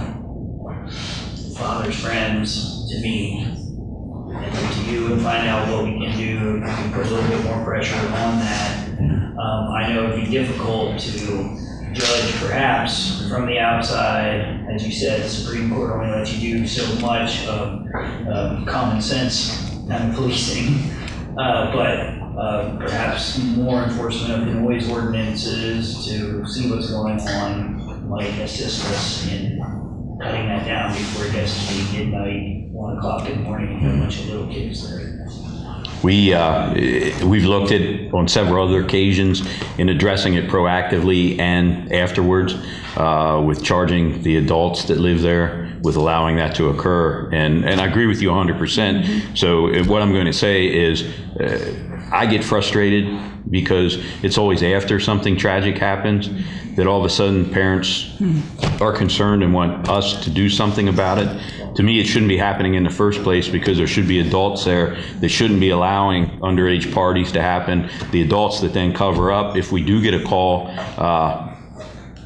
father's friends to me and to you, and find out what we can do. If we can put a little bit more pressure on that. I know it'd be difficult to judge perhaps from the outside. As you said, the Supreme Court only lets you do so much of common sense kind of policing, but perhaps more enforcement of the noise ordinances to see what's going on might assist us in cutting that down before it gets to be midnight, 1 o'clock in the morning, and have a bunch of little kids there. We've looked at on several other occasions in addressing it proactively and afterwards, with charging the adults that live there, with allowing that to occur. And I agree with you 100%. So what I'm going to say is I get frustrated because it's always after something tragic happens that all of a sudden parents are concerned and want us to do something about it. To me, it shouldn't be happening in the first place because there should be adults there that shouldn't be allowing underage parties to happen. The adults that then cover up, if we do get a call,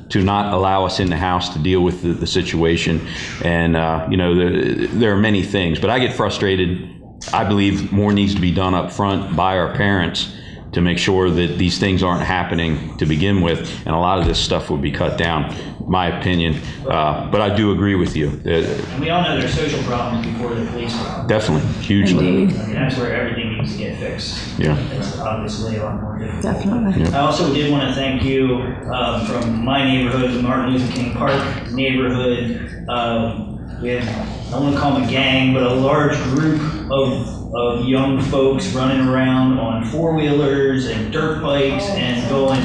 to not allow us in the house to deal with the situation. And, there are many things, but I get frustrated. I believe more needs to be done up front by our parents to make sure that these things aren't happening to begin with, and a lot of this stuff will be cut down, my opinion. But I do agree with you. And we all know there's social problems before the police problems. Definitely, hugely. I mean, that's where everything needs to get fixed. Yeah. It's obviously a lot more difficult. Definitely. Yeah. I also did want to thank you from my neighborhood, the Martin Luther King Park neighborhood. We have, I don't want to call them a gang, but a large group of young folks running around on four-wheelers and dirt bikes and going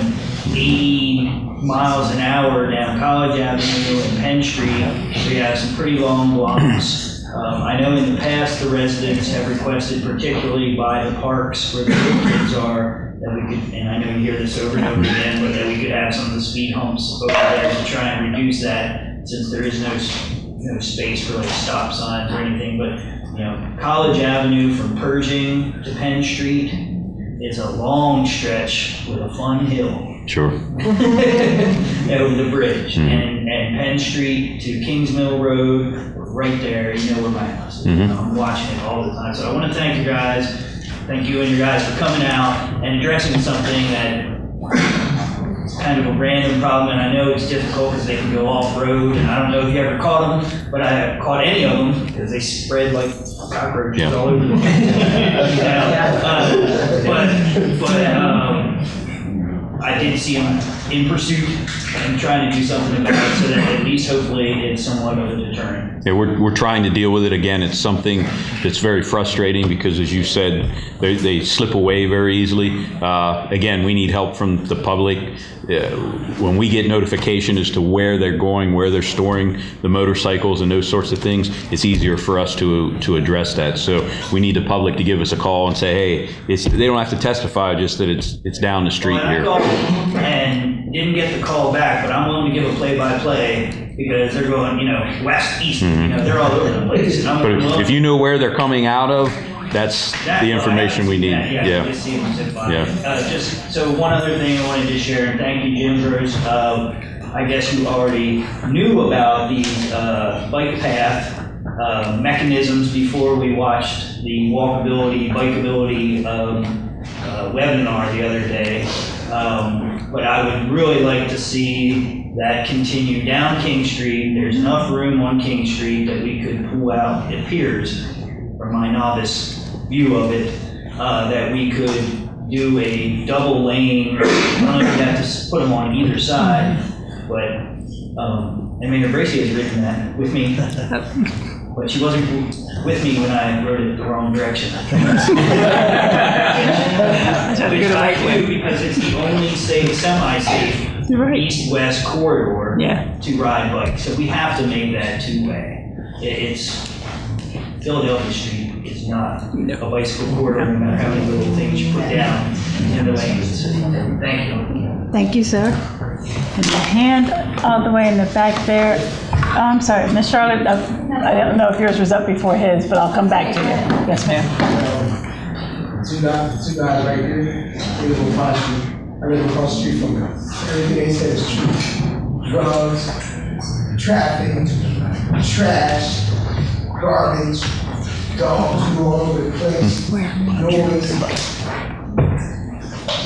80 miles an hour down College Avenue and Penn Street. We have some pretty long blocks. I know in the past the residents have requested, particularly by the parks where the little kids are, that we could, and I know you hear this over and over again, but that we could have some of the speed humps over there to try and reduce that, since there is no space for like stop signs or anything. But College Avenue from Pershing to Penn Street is a long stretch with a fun hill. Sure. Over the bridge. And Penn Street to Kings Mill Road, right there, you know where my house is. I'm watching it all the time. So I want to thank you guys. Thank you and your guys for coming out and addressing something that is kind of a random problem, and I know it's difficult because they can go off-road, and I don't know if you ever caught them, but I haven't caught any of them because they spread like cockroaches all over the place. But I did see them in pursuit and trying to do something about it so that at least hopefully it's somewhat of a deterrent. Yeah, we're trying to deal with it. Again, it's something that's very frustrating because, as you said, they slip away very easily. Again, we need help from the public. When we get notification as to where they're going, where they're storing the motorcycles and those sorts of things, it's easier for us to address that. So we need the public to give us a call and say, hey, they don't have to testify, just that it's down the street here. I called and didn't get the call back, but I'm willing to give a play-by-play because they're going, west, east, they're all over the place. And I'm But willing- if you know where they're coming out of, that's the information we need. Yeah. Just see them zip by. Just so one other thing I wanted to share, and thank you, Jim Bruce. I guess you already knew about the bike path mechanisms before we watched the walkability, bikeability webinar the other day. But I would really like to see that continue down King Street. There's enough room on King Street that we could pull out, it appears, from my novice view of it, that we could do a double lane. I don't know if you have to put them on either side, but and Mayor Bracy has written that with me, but she wasn't with me when I wrote it the wrong direction. Which I do because it's the only semi-safe east-west corridor to ride bikes. So we have to make that two-way. It's Philadelphia Street is not a bicycle corridor, no matter how many little things you put down in the lanes. Thank you. Thank you, sir. And your hand all the way in the back there. I'm sorry, Miss Charlotte, I don't know if yours was up before his, but I'll come back to you. Yes, ma'am. Two guys right here. They live on Pine Street. I live across the street from them. Everything they said is true. Drugs, traffic, trash, garbage, dogs who all over the place, noise.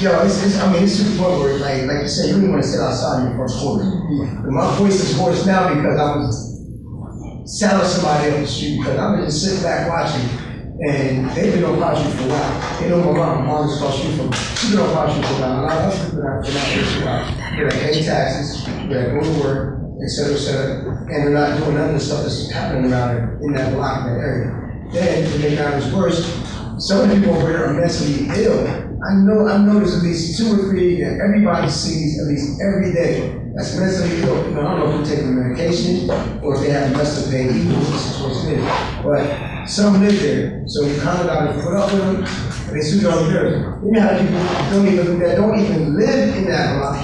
Yo, it's to the point where, like you said, you don't even want to sit outside in your front porch. And my voice is hoarse now because I was selling somebody up the street because I've been just sitting back watching, and they've been on Pine Street for a while. They know my mom, Margaret's across the street from. She's been on Pine Street for a while. A lot of other people are not here for a while. They're like pay taxes, they're go to work, et cetera, and they're not doing none of the stuff that's happening around in that block, in that area. Then, to make matters worse, some of the people over there are mentally ill. I know there's at least 2 or 3 that everybody sees at least every day that's mentally ill. I don't know if they're taking medication or if they have less to pay equal to the situation is. But some live there, so you kind of got to put up with them, and they soon don't live. Then you have people that don't even live in that block,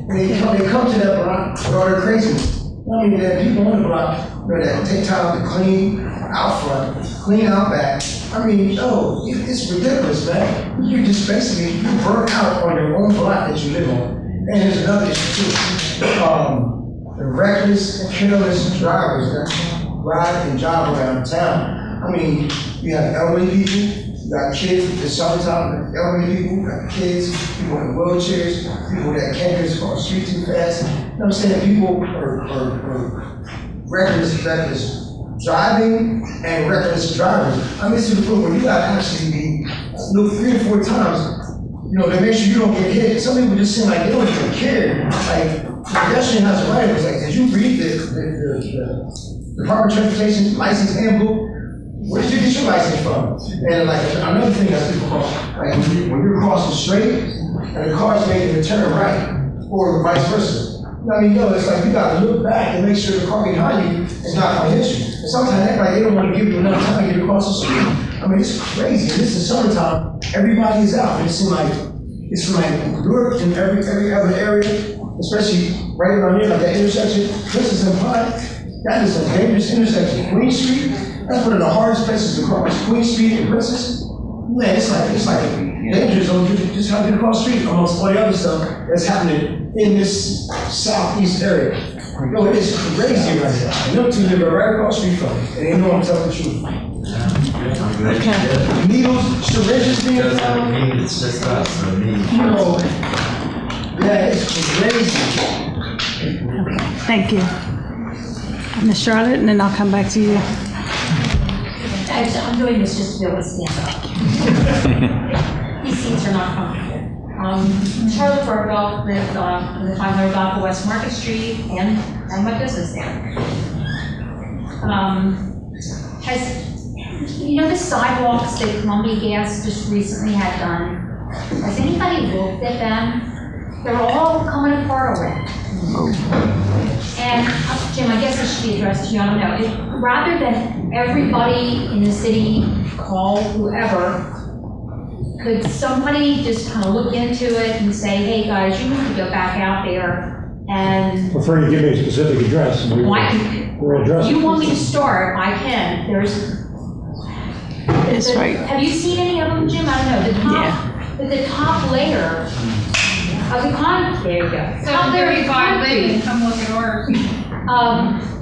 and they come to that block with all their craziness. I mean, there are people on the block that take time to clean out front, clean out back. I mean, it's ridiculous, man. You just basically burn out on your own block that you live on. And there's another issue too. The reckless, careless drivers that ride and drive around town. I mean, you have elderly people, you got kids, the summertime, elderly people, you got kids, people in wheelchairs, people that can't get across the street too fast. You know what I'm saying? People are reckless driving and reckless driving. I mean, it's to the point where you gotta actually look 3 or 4 times, to make sure you don't get hit. Some people just seem like they don't even care. Like, pedestrian has a right. It's like, did you read the Department of Transportation license handbook? Where did you get your license from? And like another thing that's difficult, like when you're crossing straight and the car's making a turn right, or vice versa. I mean, it's like you gotta look back and make sure the car behind you is not gonna hit you. And sometimes they don't want to give you enough time to get across the street. I mean, it's crazy. And this is summertime. Everybody is out. And it's like Newark and every other area, especially right around here, like that intersection, Princess and Pine. That is a dangerous intersection. Queen Street, that's one of the hardest places to cross. Queen Street and Princess. Man, it's like dangerous on just how to get across the street amongst all the other stuff that's happening in this southeast area. It's crazy right now. I know 2 live right across the street from me, and they know I'm telling the truth. Okay. Needles, syringes being found. It's just us, so me. Yeah, it's crazy. Thank you. Miss Charlotte, and then I'll come back to you. I'm doing this just to be able to stand up. These seats are not comfortable. Charlotte Burwell lived in the 500 block of West Market Street and my business there. The sidewalks that Columbia Gas just recently had done, has anybody looked at them? They're all coming apart already. And Jim, I guess this should be addressed to you, I don't know. Rather than everybody in the city call whoever, could somebody just kind of look into it and say, hey guys, you need to go back out there and. Prefer you give me a specific address and we'll address it. You want me to start, I can. Right. Have you seen any of them, Jim? I don't know. The top layer of the concrete, there you go. So top layer of concrete. Come look at ours.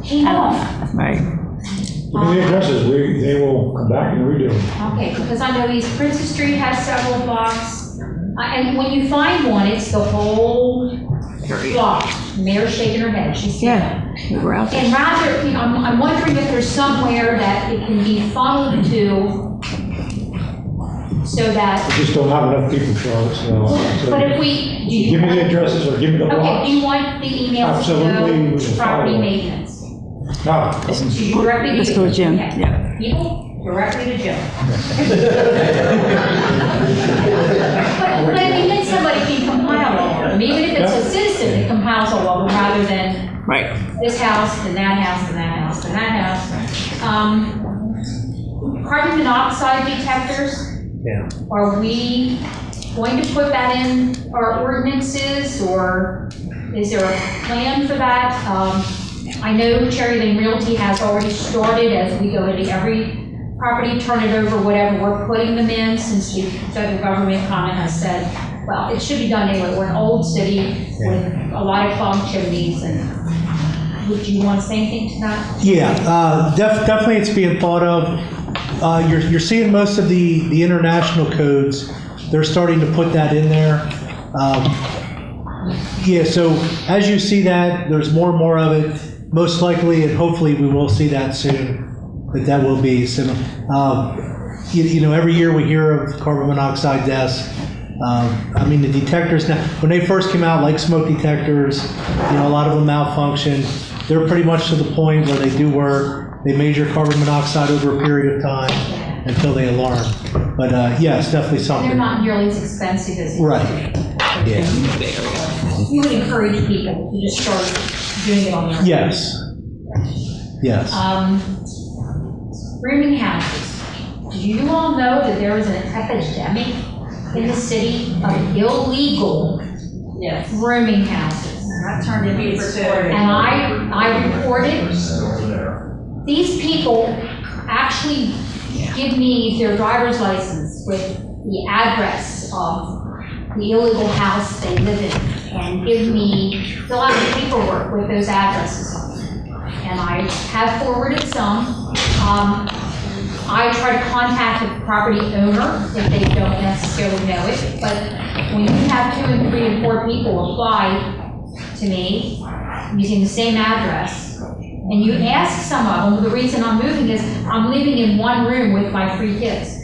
Came off. Right. Give me the addresses, they will come back and redo them. Okay, because I know East Princess Street has several blocks. And when you find one, it's the whole block. Mayor's shaking her head, she's seen it. We're out there. And rather, I'm wondering if there's somewhere that it can be funneled to so that. We just don't have enough people, Charlotte, so. But if we. Give me the addresses or give me the blocks. Okay, do you want the emails Absolutely. to go to property maintenance? No. Directly to Let's go with Jim, Okay. yeah. People, directly to Jim. But I mean, then somebody can compile all of them, even if it's a citizen that compiles all of them, rather than this house, and that house, and that house, and that house. Carbon monoxide detectors. Yeah. Are we going to put that in our ordinances, or is there a plan for that? I know Cherry Lane Realty has already started, as we go into every property, turn it over, whatever we're putting them in, since the federal government comment has said, well, it should be done anyway. We're an old city with a lot of clogged chimneys, and would you want to say anything to that? Yeah, definitely it's being thought of. You're seeing most of the international codes, they're starting to put that in there. Yeah, so as you see that, there's more and more of it. Most likely, and hopefully we will see that soon, that will be similar. Every year we hear of carbon monoxide deaths. I mean, the detectors now, when they first came out, like smoke detectors, a lot of them malfunction. They're pretty much to the point where they do work. They measure carbon monoxide over a period of time until they alarm. But yes, definitely something. They're not nearly as expensive as right. Yeah. You would encourage people to just start doing it on their own. Yes. Yes. Rooming houses. Do you all know that there is an epidemic in the city of illegal rooming houses? That turned into me for two. And I reported. These people actually give me their driver's license with the address of the illegal house they live in, and fill out the paperwork with those addresses on it. And I have forwarded some. I try to contact the property owner if they don't necessarily know it, but when you have 2 and 3 and 4 people apply to me using the same address, and you ask some of them, the reason I'm moving is I'm living in one room with my 3 kids.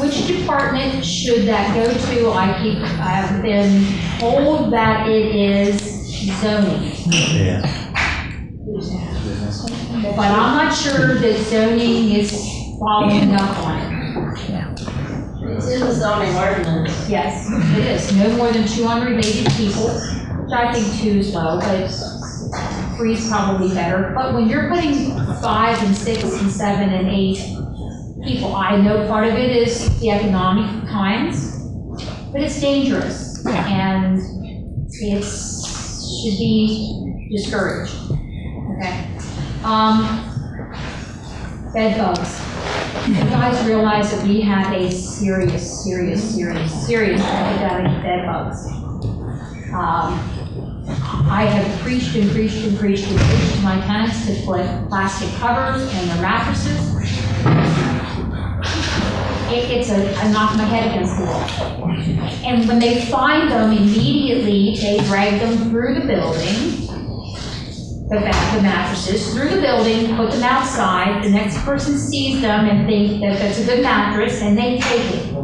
Which department should that go to? I've been told that it is zoning. Yeah. But I'm not sure that zoning is following up on it. It's in the zoning ordinance. Yes, it is. No more than 200 maybe people, which I think 2 is low, but 3 is probably better. But when you're putting 5 and 6 and 7 and 8 people, I know part of it is the economic times, but it's dangerous, and it should be discouraged. Okay. Bed bugs. You guys realize that we have a serious epidemic of bed bugs. I have preached to my tenants to put plastic covers in their mattresses. I knock my head against the wall. And when they find them, immediately they drag them through the building the mattresses through the building, put them outside, the next person sees them and think that that's a good mattress, and they take it.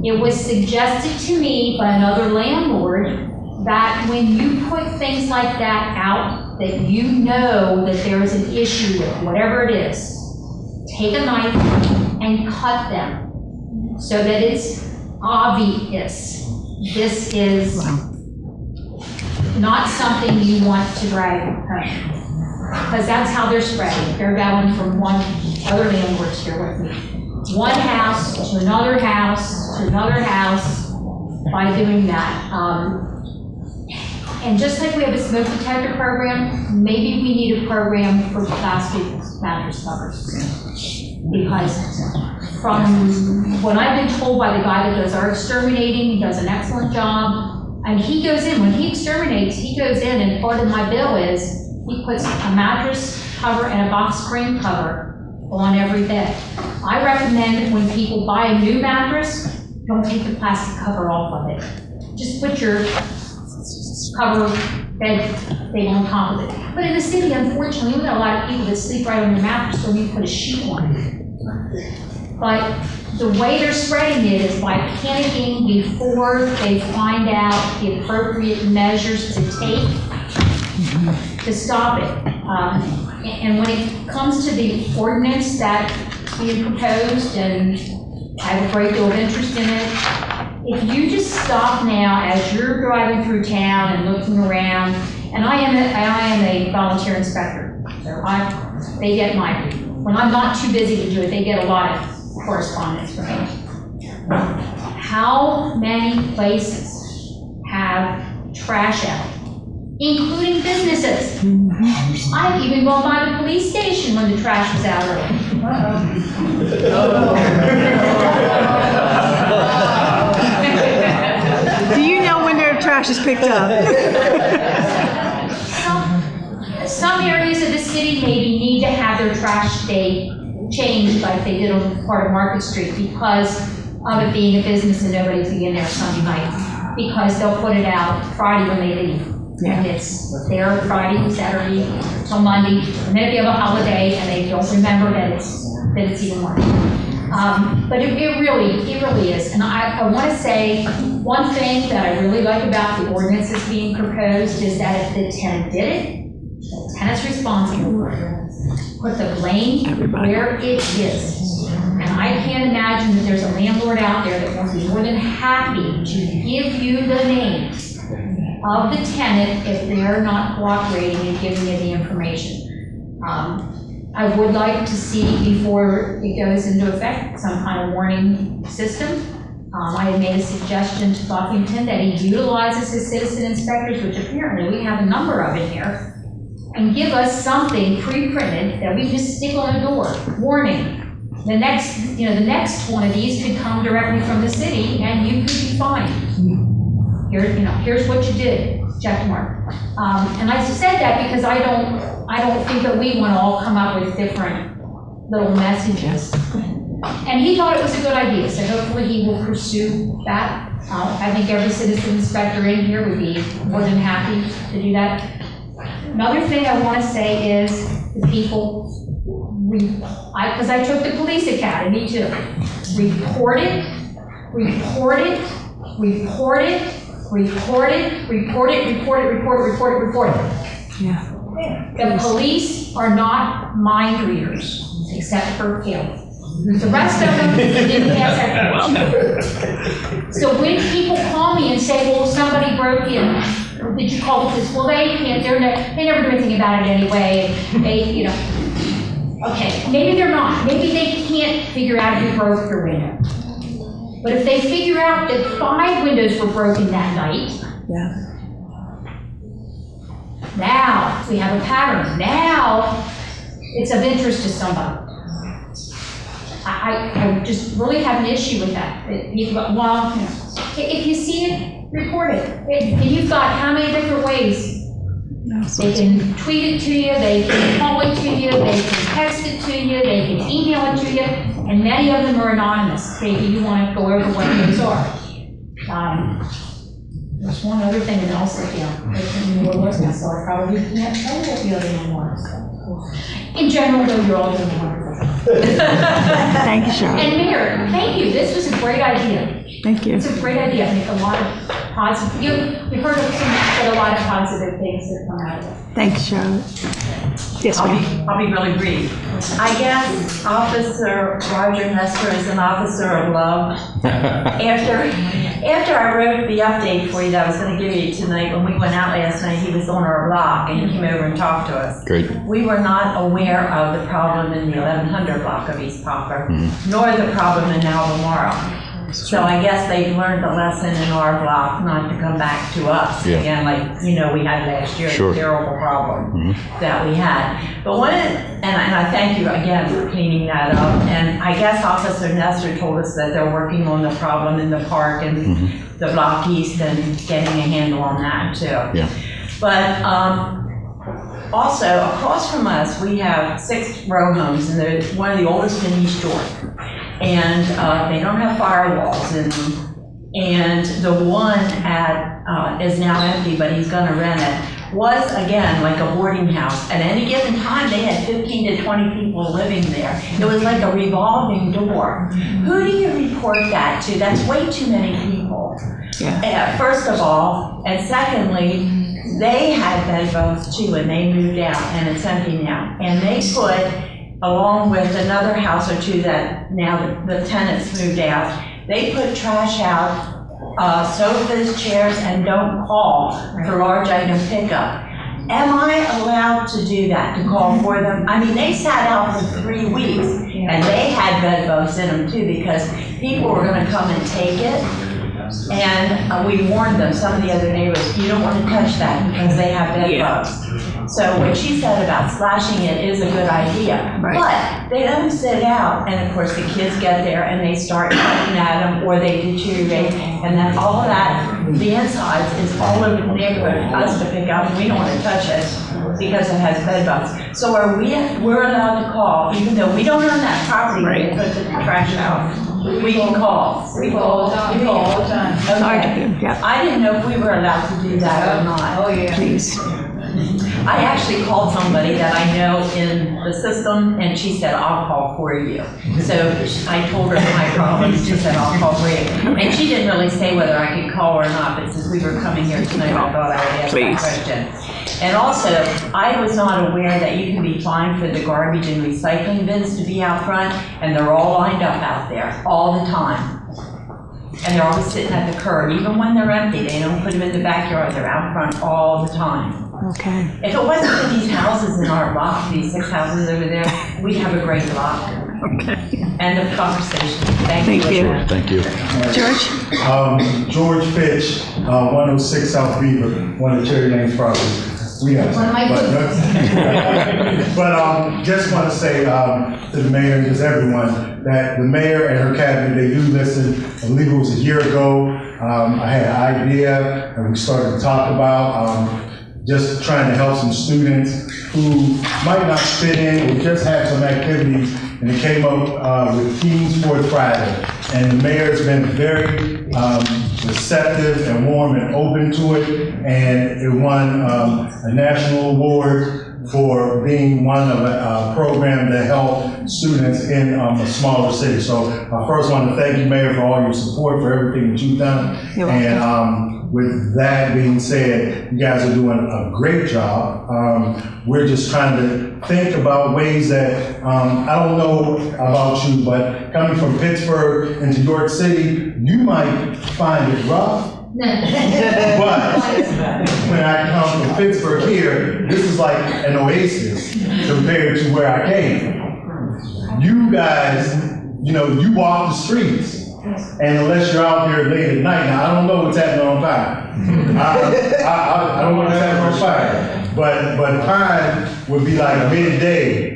It was suggested to me by another landlord that when you put things like that out, that you know that there is an issue with whatever it is, take a knife and cut them so that it's obvious. This is not something you want to drag home. Because that's how they're spreading. They're going from one, other landlords here with me, one house to another house to another house by doing that. And just like we have a smoke detector program, maybe we need a program for plastic mattress covers. Because from what I've been told by the guy that does our exterminating, he does an excellent job. And he goes in, when he exterminates, he goes in, and part of my bill is he puts a mattress cover and a box spring cover on every bed. I recommend when people buy a new mattress, don't take the plastic cover off of it. Just put your cover bed thing on top of it. But in the city, unfortunately, we got a lot of people that sleep right on their mattress, so we put a sheet on it. But the way they're spreading it is by panicking before they find out the appropriate measures to take to stop it. And when it comes to the ordinance that's being proposed, and I have a great deal of interest in it, if you just stop now as you're driving through town and looking around, and I am a volunteer inspector, so they get when I'm not too busy to do it, they get a lot of correspondence from me. How many places have trash out, including businesses? I've even gone by the police station when the trash was out early. Do you know when their trash is picked up? Some areas of the city maybe need to have their trash day changed like they did on part of Market Street because of it being a business and nobody's in there Sunday night. Because they'll put it out Friday when they leave. Yeah. And it's there Friday, Saturday, till Monday. And then if you have a holiday and they don't remember that it's even worse. But it really is. And I want to say one thing that I really like about the ordinance that's being proposed is that if the tenant did it, the tenant's responsible for it. Put the blame where it is. And I can't imagine that there's a landlord out there that won't be more than happy to give you the names of the tenant if they're not cooperating and giving you the information. I would like to see, before it goes into effect, some kind of warning system. I had made a suggestion to Buffington that he utilizes his citizen inspectors, which apparently we have a number of in here, and give us something pre-printed that we just stick on the door. Warning. The next one of these could come directly from the city, and you could be fined. Here's what you did. Check mark. And I said that because I don't think that we want to all come up with different little messages. And he thought it was a good idea, so hopefully he will pursue that. I think every citizen inspector in here would be more than happy to do that. Another thing I want to say is the people, because I took the police academy too. Report it. Yeah. The police are not mind readers, except for Caleb. The rest of them didn't pass that question. So when people call me and say, well, somebody broke in, did you call the police? Well, they can't, they never do anything about it anyway. They, okay, maybe they're not. Maybe they can't figure out who broke your window. But if they figure out that 5 windows were broken that night, now we have a pattern. Now it's of interest to somebody. I just really have an issue with that. If you see it, report it. And you've got how many different ways? They can tweet it to you, they can call it to you, they can text it to you, they can email it to you, and many of them are anonymous. Maybe you want to go over what those are. There's one other thing, and then I'll sit down. So I probably can't say what the other one was. In general, though, you're all doing wonderful. Thank you, Charlotte. And Mayor, thank you. This was a great idea. Thank you. It's a great idea. I think a lot of positive, you've heard of but a lot of positive things that come out of it. Thank you, Charlotte. Yes, ma'am. I'll be really brief. I guess Officer Roger Nestor is an officer of love. After I wrote the update for you that I was going to give you tonight, when we went out last night, he was on our block and he came over and talked to us. Great. We were not aware of the problem in the 1100 block of East Poplar, nor the problem in Albemarle. So I guess they've learned the lesson in our block not to come back to us Yeah. again, like, we had last year, Sure. the terrible problem that we had. But and I thank you again for cleaning that up. And I guess Officer Nestor told us that they're working on the problem in the park and the block east and getting a handle on that too. Yeah. But also across from us, we have 6 row homes, and they're one of the oldest in East York. And they don't have firewalls in them. And the one is now empty, but he's gonna rent it, was again like a boarding house. At any given time, they had 15 to 20 people living there. It was like a revolving door. Who do you report that to? That's way too many people. Yeah. First of all, and secondly, they had bed bugs too, and they moved out, and it's empty now. And they put, along with another house or two that now the tenants moved out, they put trash out, sofas, chairs, and don't call for large item pickup. Am I allowed to do that, to call for them? I mean, they sat out for 3 weeks, and they had bed bugs in them too, because people were gonna come and take it. And we warned them, some of the other neighbors, you don't want to touch that because they have bed bugs. So what she said about slashing it is a good idea. Right. But they don't sit out, and of course the kids get there and they start cutting at them, or they deteriorate, and then all of that, the insides is all over the neighborhood for us to pick up, and we don't want to touch it because it has bed bugs. So we're allowed to call, even though we don't own that property where they put the trash out. We can call. We call all the time. We call all the time. Okay. Yeah. I didn't know if we were allowed to do that or not. Oh, yeah. Please. I actually called somebody that I know in the system, and she said, I'll call for you. So I told her my problems, she said, I'll call for you. And she didn't really say whether I could call or not, but since we were coming here tonight, I thought I would ask that question. And also, I was not aware that you can be fined for the garbage and recycling bins to be out front, and they're all lined up out there all the time. And they're always sitting at the curb, even when they're empty. They don't put them in the backyard, they're out front all the time. Okay. If it wasn't for these houses in our block, these 6 houses over there, we'd have a great block. Okay. End of conversation. Thank you. Sure, thank you. George? George Fitch, 106 South Beaver, one of Cherry Lane's properties. We have One of my but just want to say to the mayor and just everyone that the mayor and her cabinet, they do listen. I believe it was a year ago. I had an idea and we started to talk about just trying to help some students who might not fit in or just have some activities, and it came up with Teen Sports Friday. And the mayor's been very receptive and warm and open to it, and it won a national award for being one of a program that help students in a smaller city. So I first want to thank you, Mayor, for all your support, for everything that you've done. And with that being said, you guys are doing a great job. We're just trying to think about ways that, I don't know about you, but coming from Pittsburgh into York City, you might find it rough. But when I come from Pittsburgh here, this is like an oasis compared to where I came. You guys, you walk the streets, and unless you're out there late at night, now I don't know what's happening on fire. I don't know what's happening on fire, but Pine would be like midday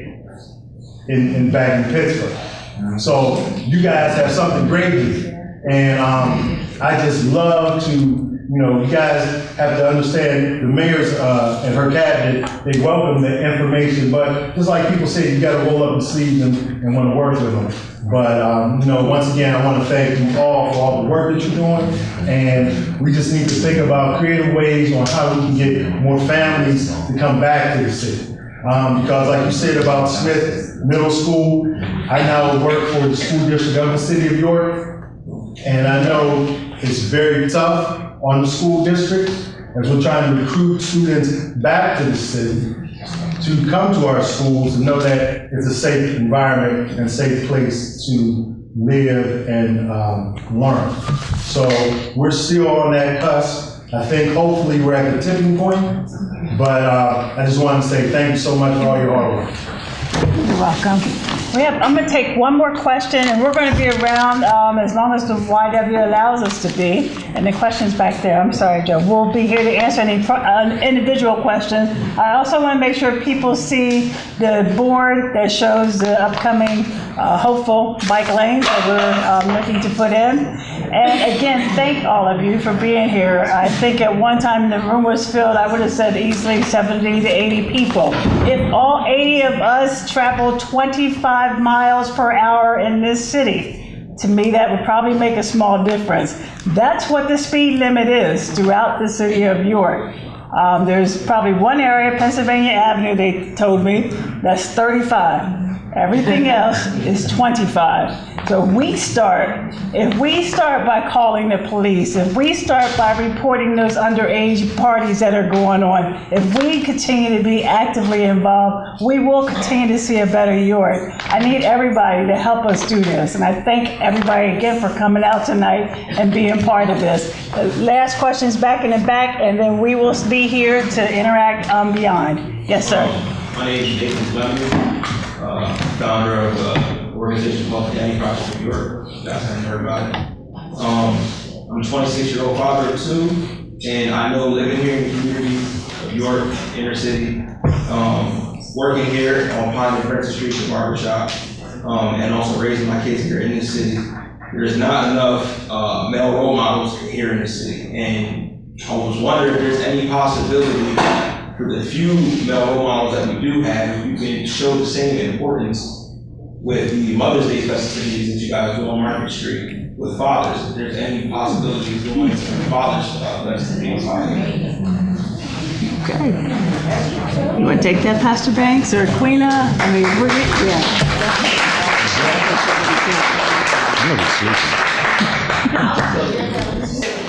back in Pittsburgh. So you guys have something great here, and I just love to you guys have to understand, the mayor's and her cabinet, they welcome the information, but just like people say, you gotta roll up the sleeves and want to work with them. But, once again, I want to thank you all for all the work that you're doing, and we just need to think about creative ways on how we can get more families to come back to the city. Because like you said about Smith Middle School, I now work for the school district of the city of York, and I know it's very tough on the school district as we're trying to recruit students back to the city to come to our schools and know that it's a safe environment and safe place to live and learn. So we're still on that cusp. I think hopefully we're at the tipping point, but I just want to say thank you so much for all your hard work. You're welcome. I'm going to take one more question, and we're going to be around as long as the YW allows us to be. And the question's back there. I'm sorry, Joe. We'll be here to answer any individual questions. I also want to make sure people see the board that shows the upcoming hopeful bike lanes that we're looking to put in. And again, thank all of you for being here. I think at one time the room was filled, I would have said easily 70 to 80 people. If all 80 of us travel 25 miles per hour in this city, to me that would probably make a small difference. That's what the speed limit is throughout the city of York. There's probably one area, Pennsylvania Avenue, they told me, that's 35. Everything else is 25. So if we start by calling the police, if we start by reporting those underage parties that are going on, if we continue to be actively involved, we will continue to see a better York. I need everybody to help us do this. And I thank everybody again for coming out tonight and being part of this. The last question's back in the back, and then we will be here to interact beyond. Yes, sir. My name is Nathan Fleming, founder of an organization called the Danny Project of York. You guys haven't heard about it. I'm a 26-year-old father of two, and I know living here in the community of York, inner city, working here on Pine and Princess Street, the barbershop, and also raising my kids here in this city. There's not enough male role models here in the city, and I was wondering if there's any possibility for the few male role models that we do have, if you can show the same importance with the Mother's Day festivities that you guys do on Market Street with fathers, if there's any possibility of doing fathers festivities. Okay. You want to take that, Pastor Banks or Queena? I mean, yeah. I'm going to be sleeping.